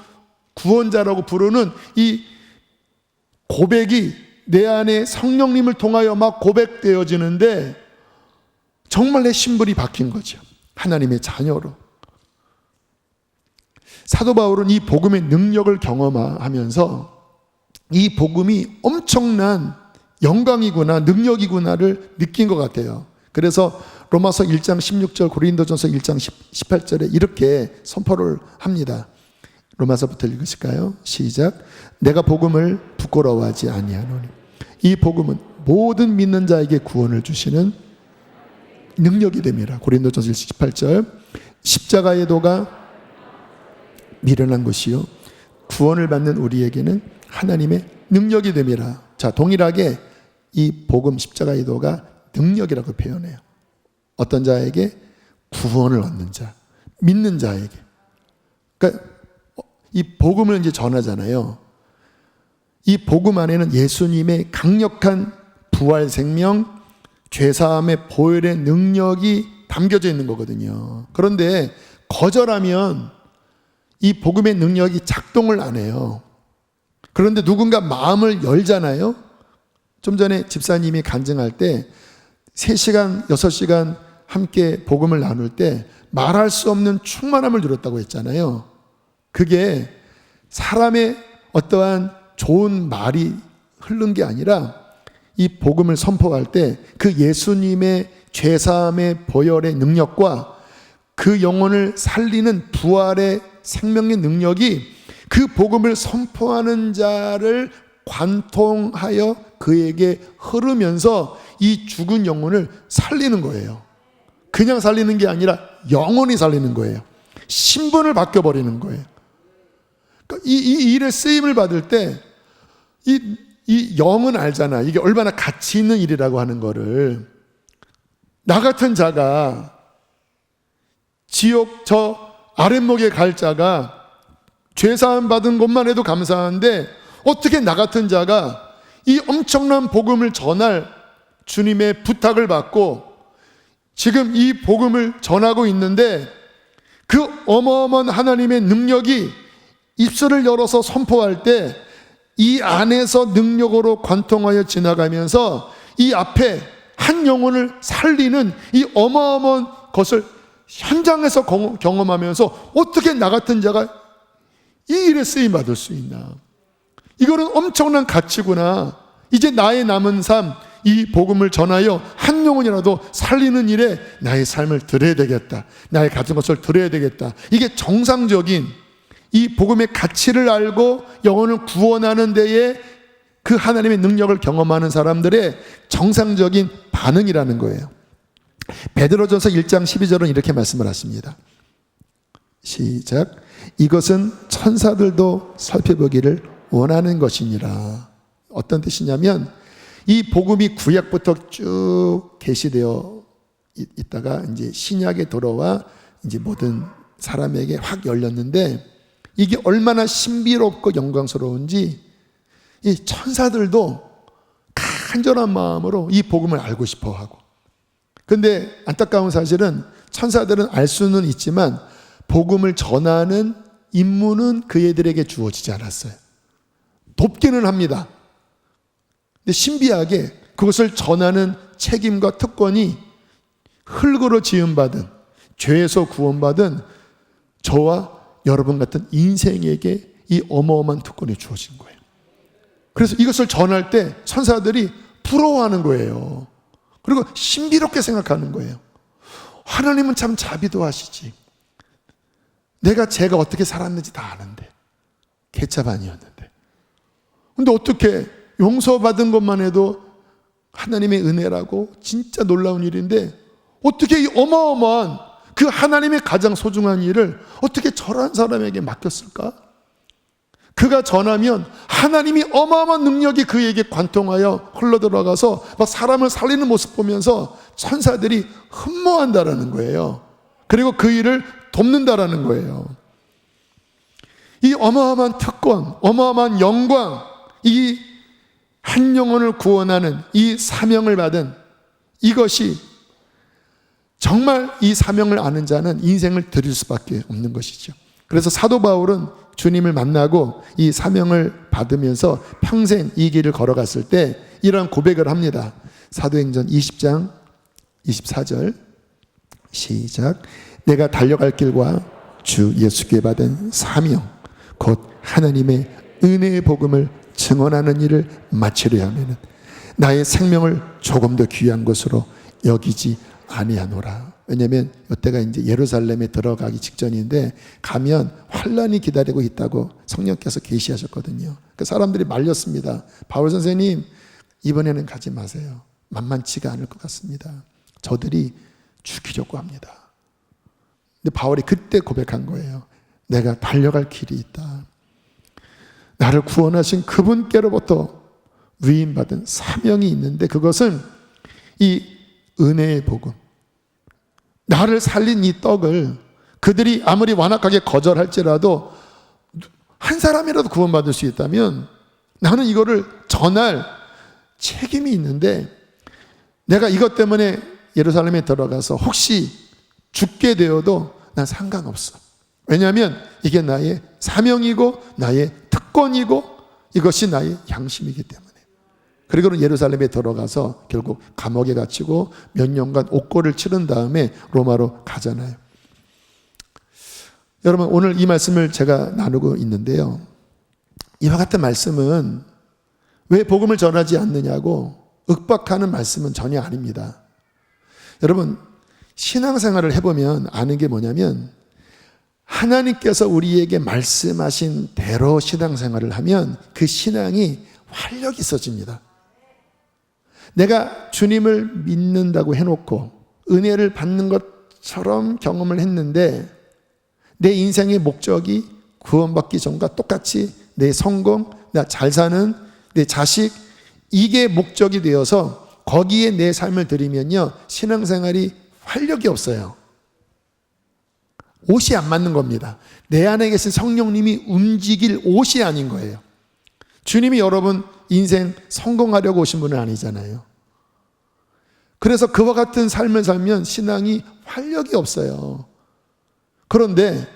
구원자라고 부르는 이 고백이 내 안에 성령님을 통하여 막 고백되어지는데 정말 내 신분이 바뀐 거죠. 하나님의 자녀로. 사도 바울은 이 복음의 능력을 경험하면서 이 복음이 엄청난 영광이구나, 능력이구나를 느낀 것 같아요. 그래서 로마서 1장 16절, 고린도전서 1장 18절에 이렇게 선포를 합니다. 로마서부터 읽으실까요? 시작. 내가 복음을 부끄러워하지 아니하노니 이 복음은 모든 믿는 자에게 구원을 주시는 능력이 됨이라. 고린도전서 18절. 십자가의 도가 미련한 것이요 구원을 받는 우리에게는 하나님의 능력이 됨이라. 자, 동일하게 이 복음 십자가의 도가 능력이라고 표현해요. 어떤 자에게? 구원을 얻는 자, 믿는 자에게. 그러니까 이 복음을 이제 전하잖아요. 이 복음 안에는 예수님의 강력한 부활 생명, 죄사함의 보혈의 능력이 담겨져 있는 거거든요. 그런데 거절하면 이 복음의 능력이 작동을 안 해요. 그런데 누군가 마음을 열잖아요. 좀 전에 집사님이 간증할 때 3시간, 6시간 함께 복음을 나눌 때 말할 수 없는 충만함을 누렸다고 했잖아요. 그게 사람의 어떠한 좋은 말이 흐른 게 아니라 이 복음을 선포할 때 그 예수님의 죄사함의 보혈의 능력과 그 영혼을 살리는 부활의 생명의 능력이 그 복음을 선포하는 자를 관통하여 그에게 흐르면서 이 죽은 영혼을 살리는 거예요. 그냥 살리는 게 아니라 영원히 살리는 거예요. 신분을 바뀌어버리는 거예요. 그러니까 이 일에 쓰임을 받을 때 이 영은 알잖아. 이게 얼마나 가치 있는 일이라고 하는 거를. 나 같은 자가 지옥 저 아랫목에 갈 자가 죄사함 받은 것만 해도 감사한데 어떻게 나 같은 자가 이 엄청난 복음을 전할 주님의 부탁을 받고 지금 이 복음을 전하고 있는데 그 어마어마한 하나님의 능력이 입술을 열어서 선포할 때 이 안에서 능력으로 관통하여 지나가면서 이 앞에 한 영혼을 살리는 이 어마어마한 것을 현장에서 경험하면서 어떻게 나 같은 자가 이 일에 쓰임 받을 수 있나? 이거는 엄청난 가치구나. 이제 나의 남은 삶, 이 복음을 전하여 한 영혼이라도 살리는 일에 나의 삶을 드려야 되겠다. 나의 가진 것을 드려야 되겠다. 이게 정상적인 이 복음의 가치를 알고 영혼을 구원하는 데에 그 하나님의 능력을 경험하는 사람들의 정상적인 반응이라는 거예요. 베드로전서 1장 12절은 이렇게 말씀을 하십니다. 시작. 이것은 천사들도 살펴보기를 원하는 것이니라. 어떤 뜻이냐면 이 복음이 구약부터 쭉 계시되어 있다가 이제 신약에 들어와 이제 모든 사람에게 확 열렸는데 이게 얼마나 신비롭고 영광스러운지 이 천사들도 간절한 마음으로 이 복음을 알고 싶어 하고. 근데 안타까운 사실은 천사들은 알 수는 있지만 복음을 전하는 임무는 그애들에게 주어지지 않았어요. 돕기는 합니다. 근데 신비하게 그것을 전하는 책임과 특권이 흙으로 지음받은 죄에서 구원받은 저와 여러분 같은 인생에게 이 어마어마한 특권이 주어진 거예요. 그래서 이것을 전할 때 천사들이 부러워하는 거예요. 그리고 신비롭게 생각하는 거예요. 하나님은 참 자비도 하시지. 제가 어떻게 살았는지 다 아는데 개차반이었는데 근데 어떻게 용서받은 것만 해도 하나님의 은혜라고 진짜 놀라운 일인데 어떻게 이 어마어마한 그 하나님의 가장 소중한 일을 어떻게 저런 사람에게 맡겼을까? 그가 전하면 하나님이 어마어마한 능력이 그에게 관통하여 흘러들어가서 막 사람을 살리는 모습 보면서 천사들이 흠모한다라는 거예요. 그리고 그 일을 돕는다라는 거예요. 이 어마어마한 특권, 어마어마한 영광, 이 한 영혼을 구원하는 이 사명을 받은 이것이 정말 이 사명을 아는 자는 인생을 드릴 수밖에 없는 것이죠. 그래서 사도 바울은 주님을 만나고 이 사명을 받으면서 평생 이 길을 걸어갔을 때 이런 고백을 합니다. 사도행전 20장 24절 시작. 내가 달려갈 길과 주 예수께 받은 사명 곧 하나님의 은혜의 복음을 증언하는 일을 마치려 하면은 나의 생명을 조금 더 귀한 것으로 여기지 아니하노라. 왜냐하면 이때가 이제 예루살렘에 들어가기 직전인데 가면 환란이 기다리고 있다고 성령께서 계시하셨거든요. 그 사람들이 말렸습니다. 바울 선생님 이번에는 가지 마세요. 만만치가 않을 것 같습니다. 저들이 죽이려고 합니다. 근데 바울이 그때 고백한 거예요. 내가 달려갈 길이 있다. 나를 구원하신 그분께로부터 위임받은 사명이 있는데 그것은 이 은혜의 복음, 나를 살린 이 떡을 그들이 아무리 완악하게 거절할지라도 한 사람이라도 구원받을 수 있다면 나는 이거를 전할 책임이 있는데, 내가 이것 때문에 예루살렘에 들어가서 혹시 죽게 되어도 난 상관없어. 왜냐하면 이게 나의 사명이고 나의 특권이고 이것이 나의 양심이기 때문에. 그리고 예루살렘에 들어가서 결국 감옥에 갇히고 몇 년간 옥고를 치른 다음에 로마로 가잖아요. 여러분, 오늘 이 말씀을 제가 나누고 있는데요, 이와 같은 말씀은 왜 복음을 전하지 않느냐고 윽박하는 말씀은 전혀 아닙니다. 여러분, 신앙생활을 해보면 아는 게 뭐냐면, 하나님께서 우리에게 말씀하신 대로 신앙생활을 하면 그 신앙이 활력이 있어집니다. 내가 주님을 믿는다고 해놓고 은혜를 받는 것처럼 경험을 했는데 내 인생의 목적이 구원받기 전과 똑같이 내 성공, 나 잘 사는, 내 자식, 이게 목적이 되어서 거기에 내 삶을 들이면요, 신앙생활이 활력이 없어요. 옷이 안 맞는 겁니다. 내 안에 계신 성령님이 움직일 옷이 아닌 거예요. 주님이 여러분 인생 성공하려고 오신 분은 아니잖아요. 그래서 그와 같은 삶을 살면 신앙이 활력이 없어요. 그런데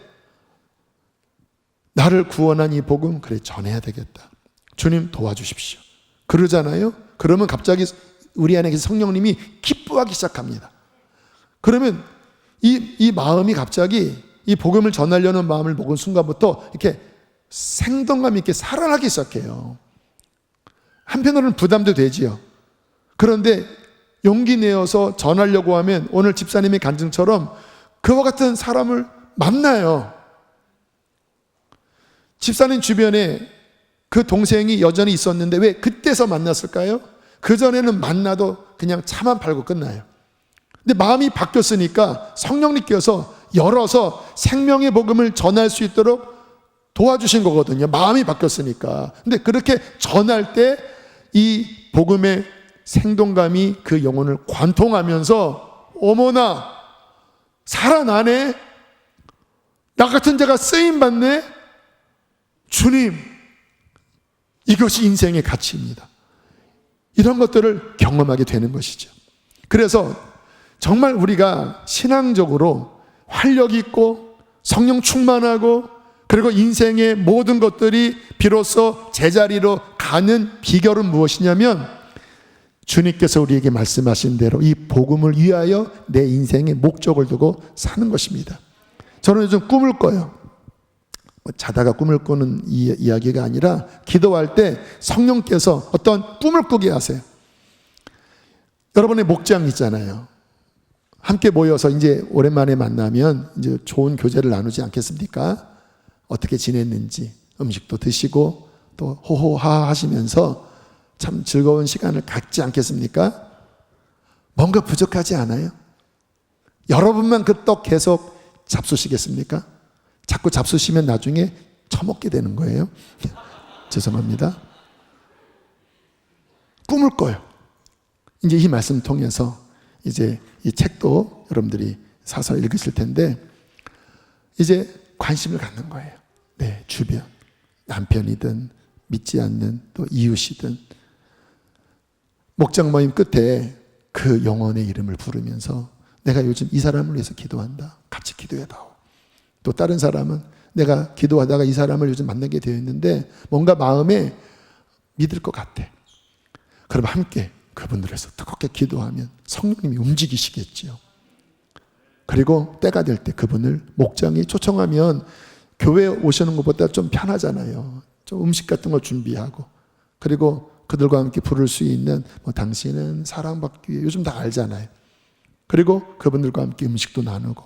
나를 구원한 이 복음, 그래, 전해야 되겠다. 주님 도와주십시오. 그러잖아요. 그러면 갑자기 우리 안에 계신 성령님이 기뻐하기 시작합니다. 그러면 이 마음이 갑자기 이 복음을 전하려는 마음을 먹은 순간부터 이렇게 생동감 있게 살아나기 시작해요. 한편으로는 부담도 되지요. 그런데 용기 내어서 전하려고 하면 오늘 집사님의 간증처럼 그와 같은 사람을 만나요. 집사님 주변에 그 동생이 여전히 있었는데 왜 그때서 만났을까요? 그전에는 만나도 그냥 차만 팔고 끝나요. 근데 마음이 바뀌었으니까 성령님께서 열어서 생명의 복음을 전할 수 있도록 도와주신 거거든요. 마음이 바뀌었으니까. 근데 그렇게 전할 때 이 복음의 생동감이 그 영혼을 관통하면서 어머나 살아나네, 나 같은 자가 쓰임받네, 주님, 이것이 인생의 가치입니다. 이런 것들을 경험하게 되는 것이죠. 그래서 정말 우리가 신앙적으로 활력 있고 성령 충만하고 그리고 인생의 모든 것들이 비로소 제자리로 가는 비결은 무엇이냐면, 주님께서 우리에게 말씀하신 대로 이 복음을 위하여 내 인생의 목적을 두고 사는 것입니다. 저는 요즘 꿈을 꿔요. 자다가 꿈을 꾸는 이야기가 아니라 기도할 때 성령께서 어떤 꿈을 꾸게 하세요. 여러분의 목장 있잖아요. 함께 모여서 이제 오랜만에 만나면 이제 좋은 교제를 나누지 않겠습니까? 어떻게 지냈는지 음식도 드시고 또 호호하 하시면서 참 즐거운 시간을 갖지 않겠습니까? 뭔가 부족하지 않아요? 여러분만 그 떡 계속 잡수시겠습니까? 자꾸 잡수시면 나중에 처먹게 되는 거예요. 죄송합니다. 꿈을 꿔요. 이제 이 말씀 통해서 이제 이 책도 여러분들이 사서 읽으실 텐데 이제 관심을 갖는 거예요. 내 주변, 남편이든 믿지 않는 또 이웃이든 목장 모임 끝에 그 영혼의 이름을 부르면서 내가 요즘 이 사람을 위해서 기도한다. 같이 기도해다오. 또 다른 사람은 내가 기도하다가 이 사람을 요즘 만나게 되어 있는데 뭔가 마음에 믿을 것 같아. 그럼 함께 그분들 위해서 뜨겁게 기도하면 성령님이 움직이시겠지요. 그리고 때가 될 때 그분을 목장에 초청하면 교회에 오시는 것보다 좀 편하잖아요. 좀 음식 같은 거 준비하고 그리고 그들과 함께 부를 수 있는 뭐 당신은 사랑받기 위해 요즘 다 알잖아요. 그리고 그분들과 함께 음식도 나누고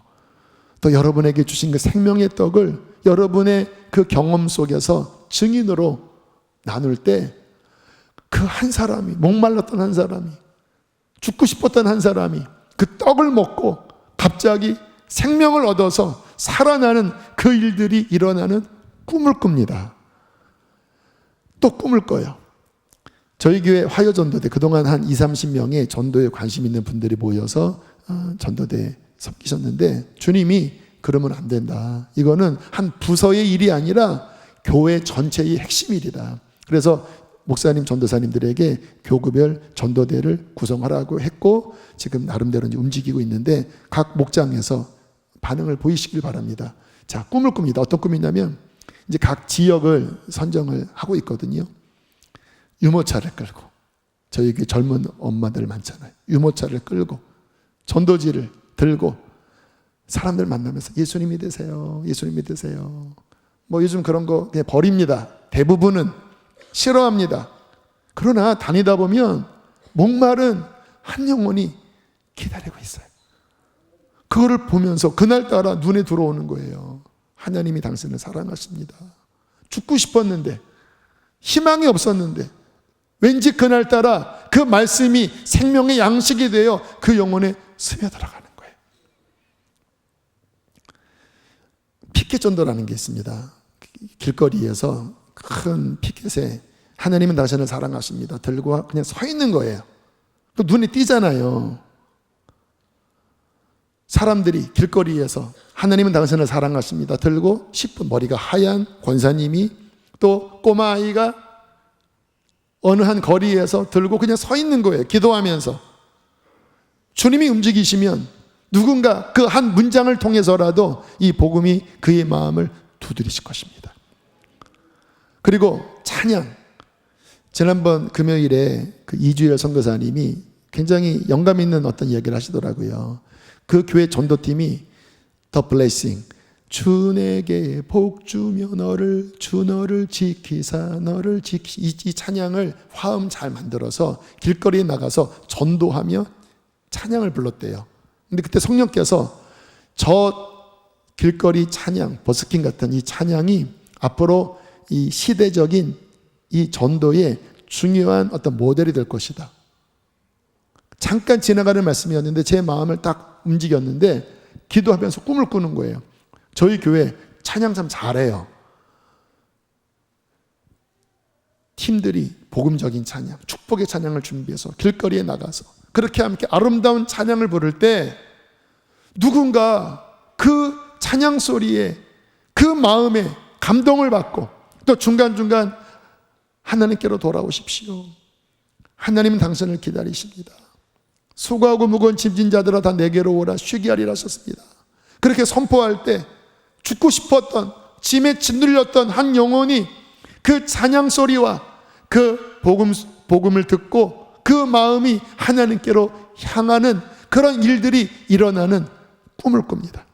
또 여러분에게 주신 그 생명의 떡을 여러분의 그 경험 속에서 증인으로 나눌 때 그 한 사람이, 목말랐던 한 사람이, 죽고 싶었던 한 사람이 그 떡을 먹고 갑자기 생명을 얻어서 살아나는 그 일들이 일어나는 꿈을 꿉니다. 또 꿈을 꿔요. 저희 교회 화요전도대 그동안 한 20, 30명의 전도에 관심 있는 분들이 모여서 전도대 섬기셨는데 주님이 그러면 안 된다. 이거는 한 부서의 일이 아니라 교회 전체의 핵심 일이다. 그래서 목사님, 전도사님들에게 교구별 전도대를 구성하라고 했고 지금 나름대로 이제 움직이고 있는데 각 목장에서 반응을 보이시길 바랍니다. 자, 꿈을 꿉니다. 어떤 꿈이냐면 이제 각 지역을 선정을 하고 있거든요. 유모차를 끌고, 저희 젊은 엄마들 많잖아요. 유모차를 끌고 전도지를 들고 사람들 만나면서 예수님 믿으세요, 예수님 믿으세요. 뭐 요즘 그런 거 그냥 버립니다. 대부분은 싫어합니다. 그러나 다니다 보면 목마른 한 영혼이 기다리고 있어요. 그거를 보면서 그날따라 눈에 들어오는 거예요. 하나님이 당신을 사랑하십니다. 죽고 싶었는데, 희망이 없었는데 왠지 그날따라 그 말씀이 생명의 양식이 되어 그 영혼에 스며들어가는 거예요. 피켓 전도라는 게 있습니다. 길거리에서 큰 피켓에 하나님은 당신을 사랑하십니다 들고 그냥 서 있는 거예요. 눈에 띄잖아요. 사람들이 길거리에서 하나님은 당신을 사랑하십니다 들고 10분, 머리가 하얀 권사님이 또 꼬마 아이가 어느 한 거리에서 들고 그냥 서 있는 거예요. 기도하면서. 주님이 움직이시면 누군가 그 한 문장을 통해서라도 이 복음이 그의 마음을 두드리실 것입니다. 그리고 찬양. 지난번 금요일에 그 이주열 선교사님이 굉장히 영감 있는 어떤 이야기를 하시더라고요. 그 교회 전도팀이 The Blessing, 주 내게 복 주며 주 너를 지키사 너를 지키, 이 찬양을 화음 잘 만들어서 길거리에 나가서 전도하며 찬양을 불렀대요. 근데 그때 성령께서 저 길거리 찬양, 버스킹 같은 이 찬양이 앞으로 이 시대적인 이 전도의 중요한 어떤 모델이 될 것이다. 잠깐 지나가는 말씀이었는데 제 마음을 딱 움직였는데 기도하면서 꿈을 꾸는 거예요. 저희 교회 찬양 참 잘해요. 팀들이 복음적인 찬양, 축복의 찬양을 준비해서 길거리에 나가서 그렇게 함께 아름다운 찬양을 부를 때 누군가 그 찬양 소리에 그 마음에 감동을 받고 또 중간중간 하나님께로 돌아오십시오. 하나님은 당신을 기다리십니다. 수고하고 무거운 짐진 자들아 다 내게로 오라 쉬게 하리라 하셨습니다. 그렇게 선포할 때 죽고 싶었던 짐에 짓눌렸던 한 영혼이 그 찬양 소리와 그 복음을 듣고 그 마음이 하나님께로 향하는 그런 일들이 일어나는 꿈을 꿉니다.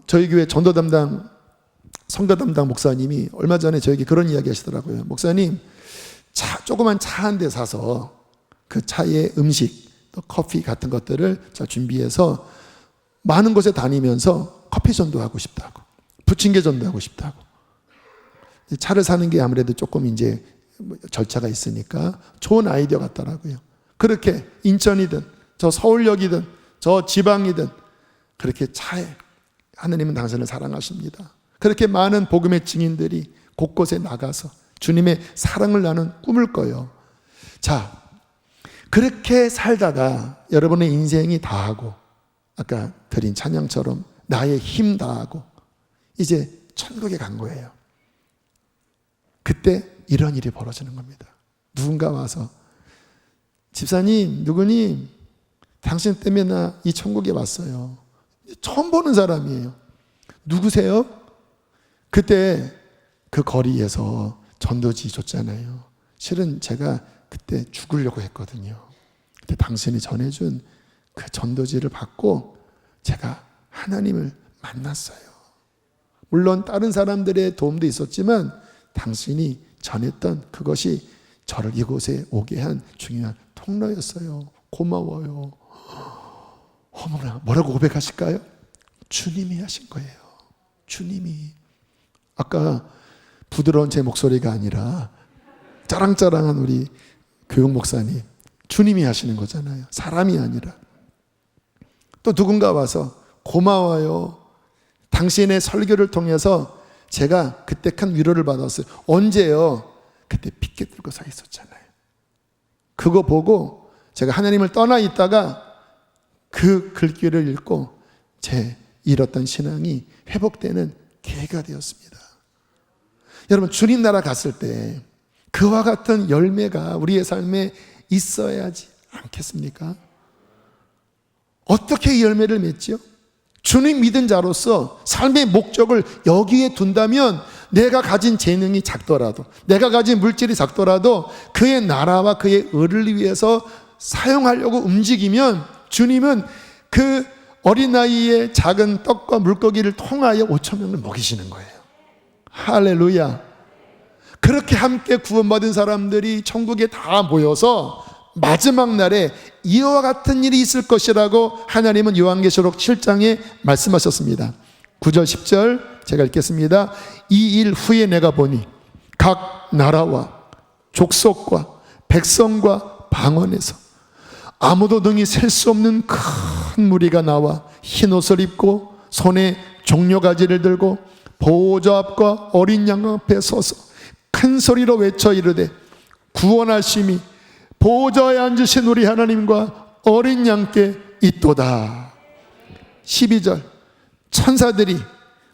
저희 교회 전도 담당 성가 담당 목사님이 얼마 전에 저에게 그런 이야기 하시더라고요. 목사님, 조그만 차 한 대 사서 그 차에 음식, 또 커피 같은 것들을 준비해서 많은 곳에 다니면서 커피 전도하고 싶다고, 부침개 전도하고 싶다고. 차를 사는 게 아무래도 조금 이제 절차가 있으니까 좋은 아이디어 같더라고요. 그렇게 인천이든 저 서울역이든 저 지방이든 그렇게 차에 하나님은 당신을 사랑하십니다. 그렇게 많은 복음의 증인들이 곳곳에 나가서 주님의 사랑을 나눈 꿈을 꿔요. 자, 그렇게 살다가 여러분의 인생이 다하고 아까 드린 찬양처럼 나의 힘 다하고 이제 천국에 간 거예요. 그때 이런 일이 벌어지는 겁니다. 누군가 와서 집사님, 누구님, 당신 때문에 나 이 천국에 왔어요. 처음 보는 사람이에요. 누구세요? 그때 그 거리에서 전도지 줬잖아요. 실은 제가 그때 죽으려고 했거든요. 그때 당신이 전해준 그 전도지를 받고 제가 하나님을 만났어요. 물론 다른 사람들의 도움도 있었지만 당신이 전했던 그것이 저를 이곳에 오게 한 중요한 통로였어요. 고마워요. 어머나, 뭐라고 고백하실까요? 주님이 하신 거예요. 주님이. 아까 부드러운 제 목소리가 아니라 짜랑짜랑한 우리 교육 목사님, 주님이 하시는 거잖아요. 사람이 아니라. 또 누군가 와서 고마워요. 당신의 설교를 통해서 제가 그때 큰 위로를 받았어요. 언제요? 그때 피켓 들고 서 있었잖아요. 그거 보고 제가 하나님을 떠나 있다가 그 글귀를 읽고 제 잃었던 신앙이 회복되는 계기가 되었습니다. 여러분, 주님 나라 갔을 때 그와 같은 열매가 우리의 삶에 있어야지 않겠습니까? 어떻게 이 열매를 맺지요? 주님 믿은 자로서 삶의 목적을 여기에 둔다면 내가 가진 재능이 작더라도, 내가 가진 물질이 작더라도 그의 나라와 그의 의를 위해서 사용하려고 움직이면 주님은 그 어린아이의 작은 떡과 물고기를 통하여 5,000명을 먹이시는 거예요. 할렐루야. 그렇게 함께 구원받은 사람들이 천국에 다 모여서 마지막 날에 이와 같은 일이 있을 것이라고 하나님은 요한계시록 7장에 말씀하셨습니다. 9절 10절 제가 읽겠습니다. 이 일 후에 내가 보니 각 나라와 족속과 백성과 방언에서 아무도 능히 셀 수 없는 큰 무리가 나와 흰옷을 입고 손에 종려가지를 들고 보호자 앞과 어린 양 앞에 서서 큰 소리로 외쳐 이르되 구원하심이 보호자에 앉으신 우리 하나님과 어린 양께 있도다. 12절 천사들이,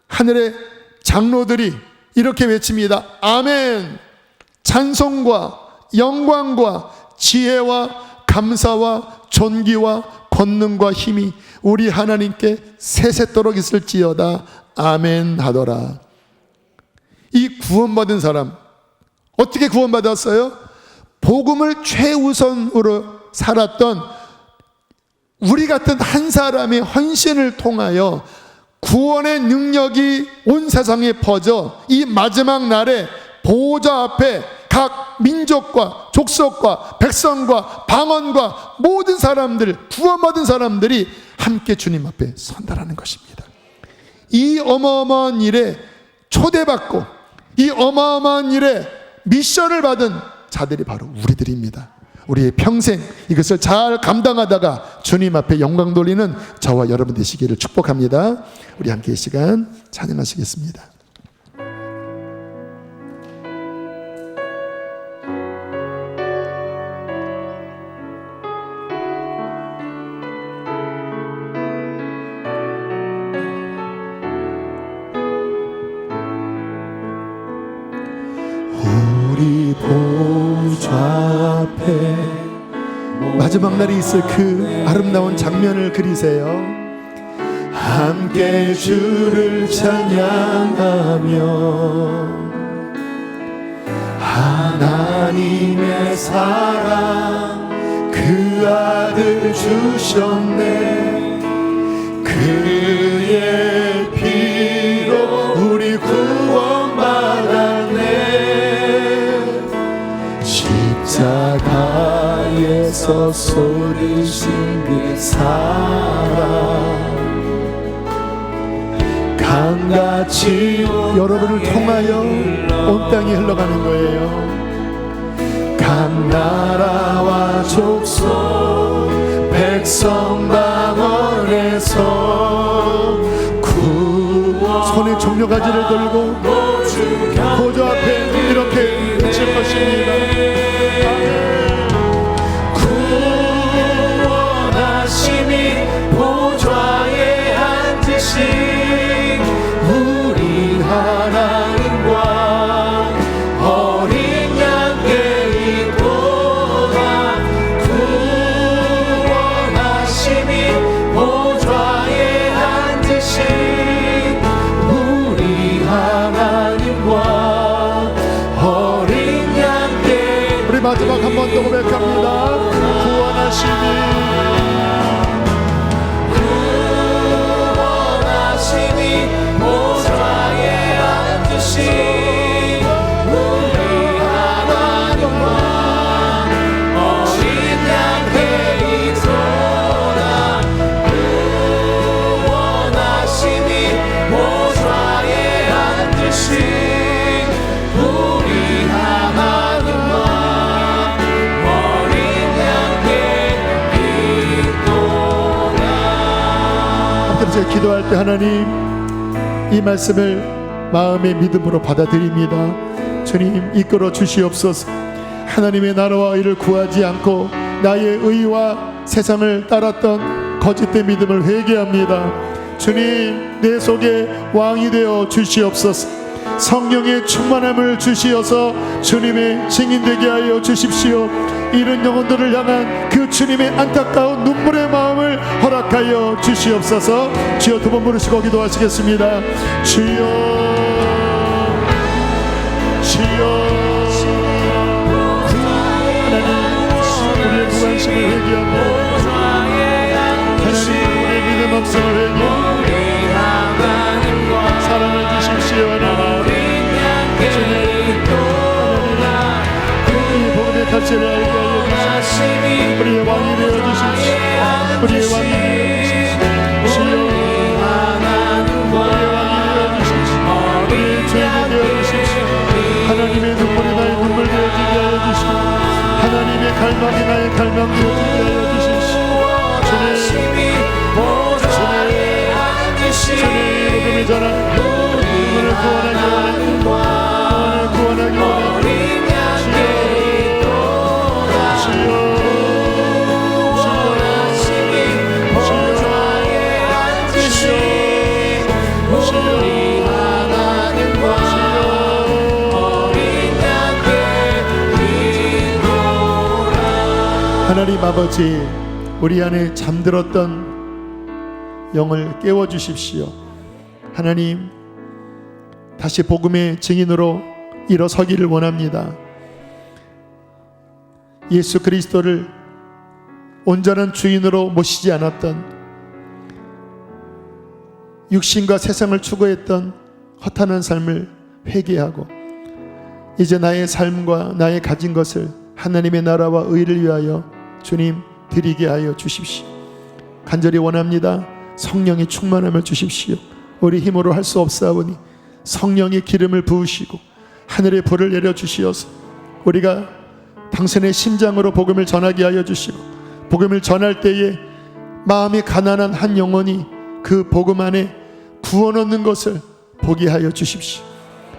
하늘의 장로들이 이렇게 외칩니다. 아멘. 찬송과 영광과 지혜와 감사와 존귀와 권능과 힘이 우리 하나님께 세세토록 있을지어다. 아멘 하더라. 이 구원받은 사람, 어떻게 구원받았어요? 복음을 최우선으로 살았던 우리 같은 한 사람의 헌신을 통하여 구원의 능력이 온 세상에 퍼져 이 마지막 날에 보호자 앞에 각 민족과 족속과 백성과 방언과 모든 사람들, 구원받은 사람들이 함께 주님 앞에 선다라는 것입니다. 이 어마어마한 일에 초대받고 이 어마어마한 일에 미션을 받은 자들이 바로 우리들입니다. 우리의 평생 이것을 잘 감당하다가 주님 앞에 영광 돌리는 저와 여러분 되시기를 축복합니다. 우리 함께 이 시간 찬양하시겠습니다. 우리 보좌 앞에 마지막 날이 있을 그 아름다운 장면을 그리세요. 함께 주를 찬양하며 하나님의 사랑 그 아들 주셨네. 그의 피로 우리 구원받았네. 십자가에서 쏟으신 그 사랑 강같이 여러분을 통하여 온 땅에 흘러가는 거예요. 각 나라와 족속 백성 방언에서 손에 종려가지를 들고 보좌 앞에 이렇게 외칠 것입니다. 구원하심이 보좌에 앉으신 우리 하나님과 어린 양께 있도다. 구원하심이 보좌에 앉으신 우리 하나님과 어린 양께. 우리 마지막 한 번 더 고백합니다. 구원하심이 보좌에 앉으신 우리 하나님과 어린 양께 있도다. 구원하심이 보좌에 앉으신 우리 하나님과 어린 양께 있도다. 제가 기도할 때 하나님 이 말씀을 마음의 믿음으로 받아들입니다. 주님 이끌어 주시옵소서. 하나님의 나라와 의를 구하지 않고 나의 의와 세상을 따랐던 거짓된 믿음을 회개합니다. 주님, 내 속에 왕이 되어 주시옵소서. 성령의 충만함을 주시어서 주님의 증인되게 하여 주십시오. 이런 영혼들을 향한 그 주님의 안타까운 눈물의 마음을 허락하여 주시옵소서. 주여, 두 번 부르시고 기도하시겠습니다. 주여, 주여. 하나님, 우리의 무관심을 회개하고 하나님, 우리의 믿음 없음을 회개하고 사랑을 주십시오. 하나님, 이 복음의 가치를 알게 하여 주십시오. 우리의 왕이 되어 주십시오. 우리의 왕이 되어 주십시오. 주여, 우리의 왕이 되어 주십시오. 우리의 주인이 되어 주십시오. 하나님의 눈물이 나의 눈물 되어지게 하여 주십시오. 하나님의 갈망이 나의 갈망 되어지게 하여 주십시오. 주님, 복음의 전환, 우리를 구원하기 원해, 구원하기 원해. 하나님 아버지, 우리 안에 잠들었던 영을 깨워주십시오. 하나님, 다시 복음의 증인으로 일어서기를 원합니다. 예수 그리스도를 온전한 주인으로 모시지 않았던, 육신과 세상을 추구했던 허탄한 삶을 회개하고 이제 나의 삶과 나의 가진 것을 하나님의 나라와 의를 위하여 주님 드리게 하여 주십시오. 간절히 원합니다. 성령의 충만함을 주십시오. 우리 힘으로 할 수 없사오니 성령의 기름을 부으시고 하늘의 불을 내려주시어서 우리가 당신의 심장으로 복음을 전하게 하여 주시고, 복음을 전할 때에 마음이 가난한 한 영혼이 그 복음 안에 구원 얻는 것을 보게 하여 주십시오.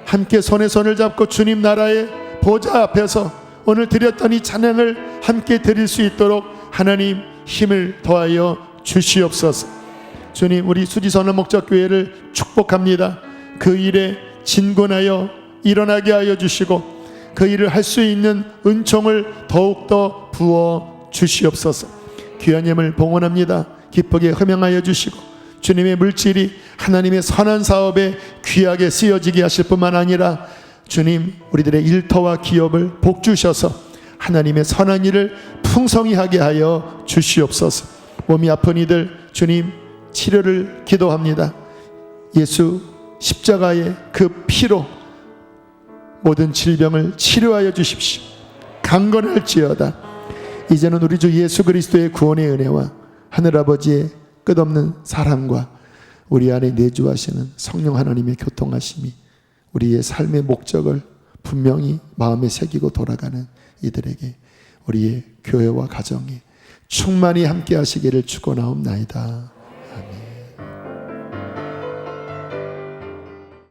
함께 손에 손을 잡고 주님 나라의 보좌 앞에서 오늘 드렸던 이 찬양을 함께 드릴 수 있도록 하나님 힘을 더하여 주시옵소서. 주님, 우리 수지선언 목적교회를 축복합니다. 그 일에 진군하여 일어나게 하여 주시고 그 일을 할 수 있는 은총을 더욱더 부어 주시옵소서. 귀한 예물 봉헌합니다. 기쁘게 흠양하여 주시고 주님의 물질이 하나님의 선한 사업에 귀하게 쓰여지게 하실 뿐만 아니라 주님, 우리들의 일터와 기업을 복 주셔서 하나님의 선한 일을 풍성히 하게 하여 주시옵소서. 몸이 아픈 이들 주님 치료를 기도합니다. 예수 십자가의 그 피로 모든 질병을 치료하여 주십시오. 강건할지어다. 이제는 우리 주 예수 그리스도의 구원의 은혜와 하늘아버지의 끝없는 사랑과 우리 안에 내주하시는 성령 하나님의 교통하심이 우리의 삶의 목적을 분명히 마음에 새기고 돌아가는 이들에게, 우리의 교회와 가정에 충만히 함께 하시기를 축원하옵나이다.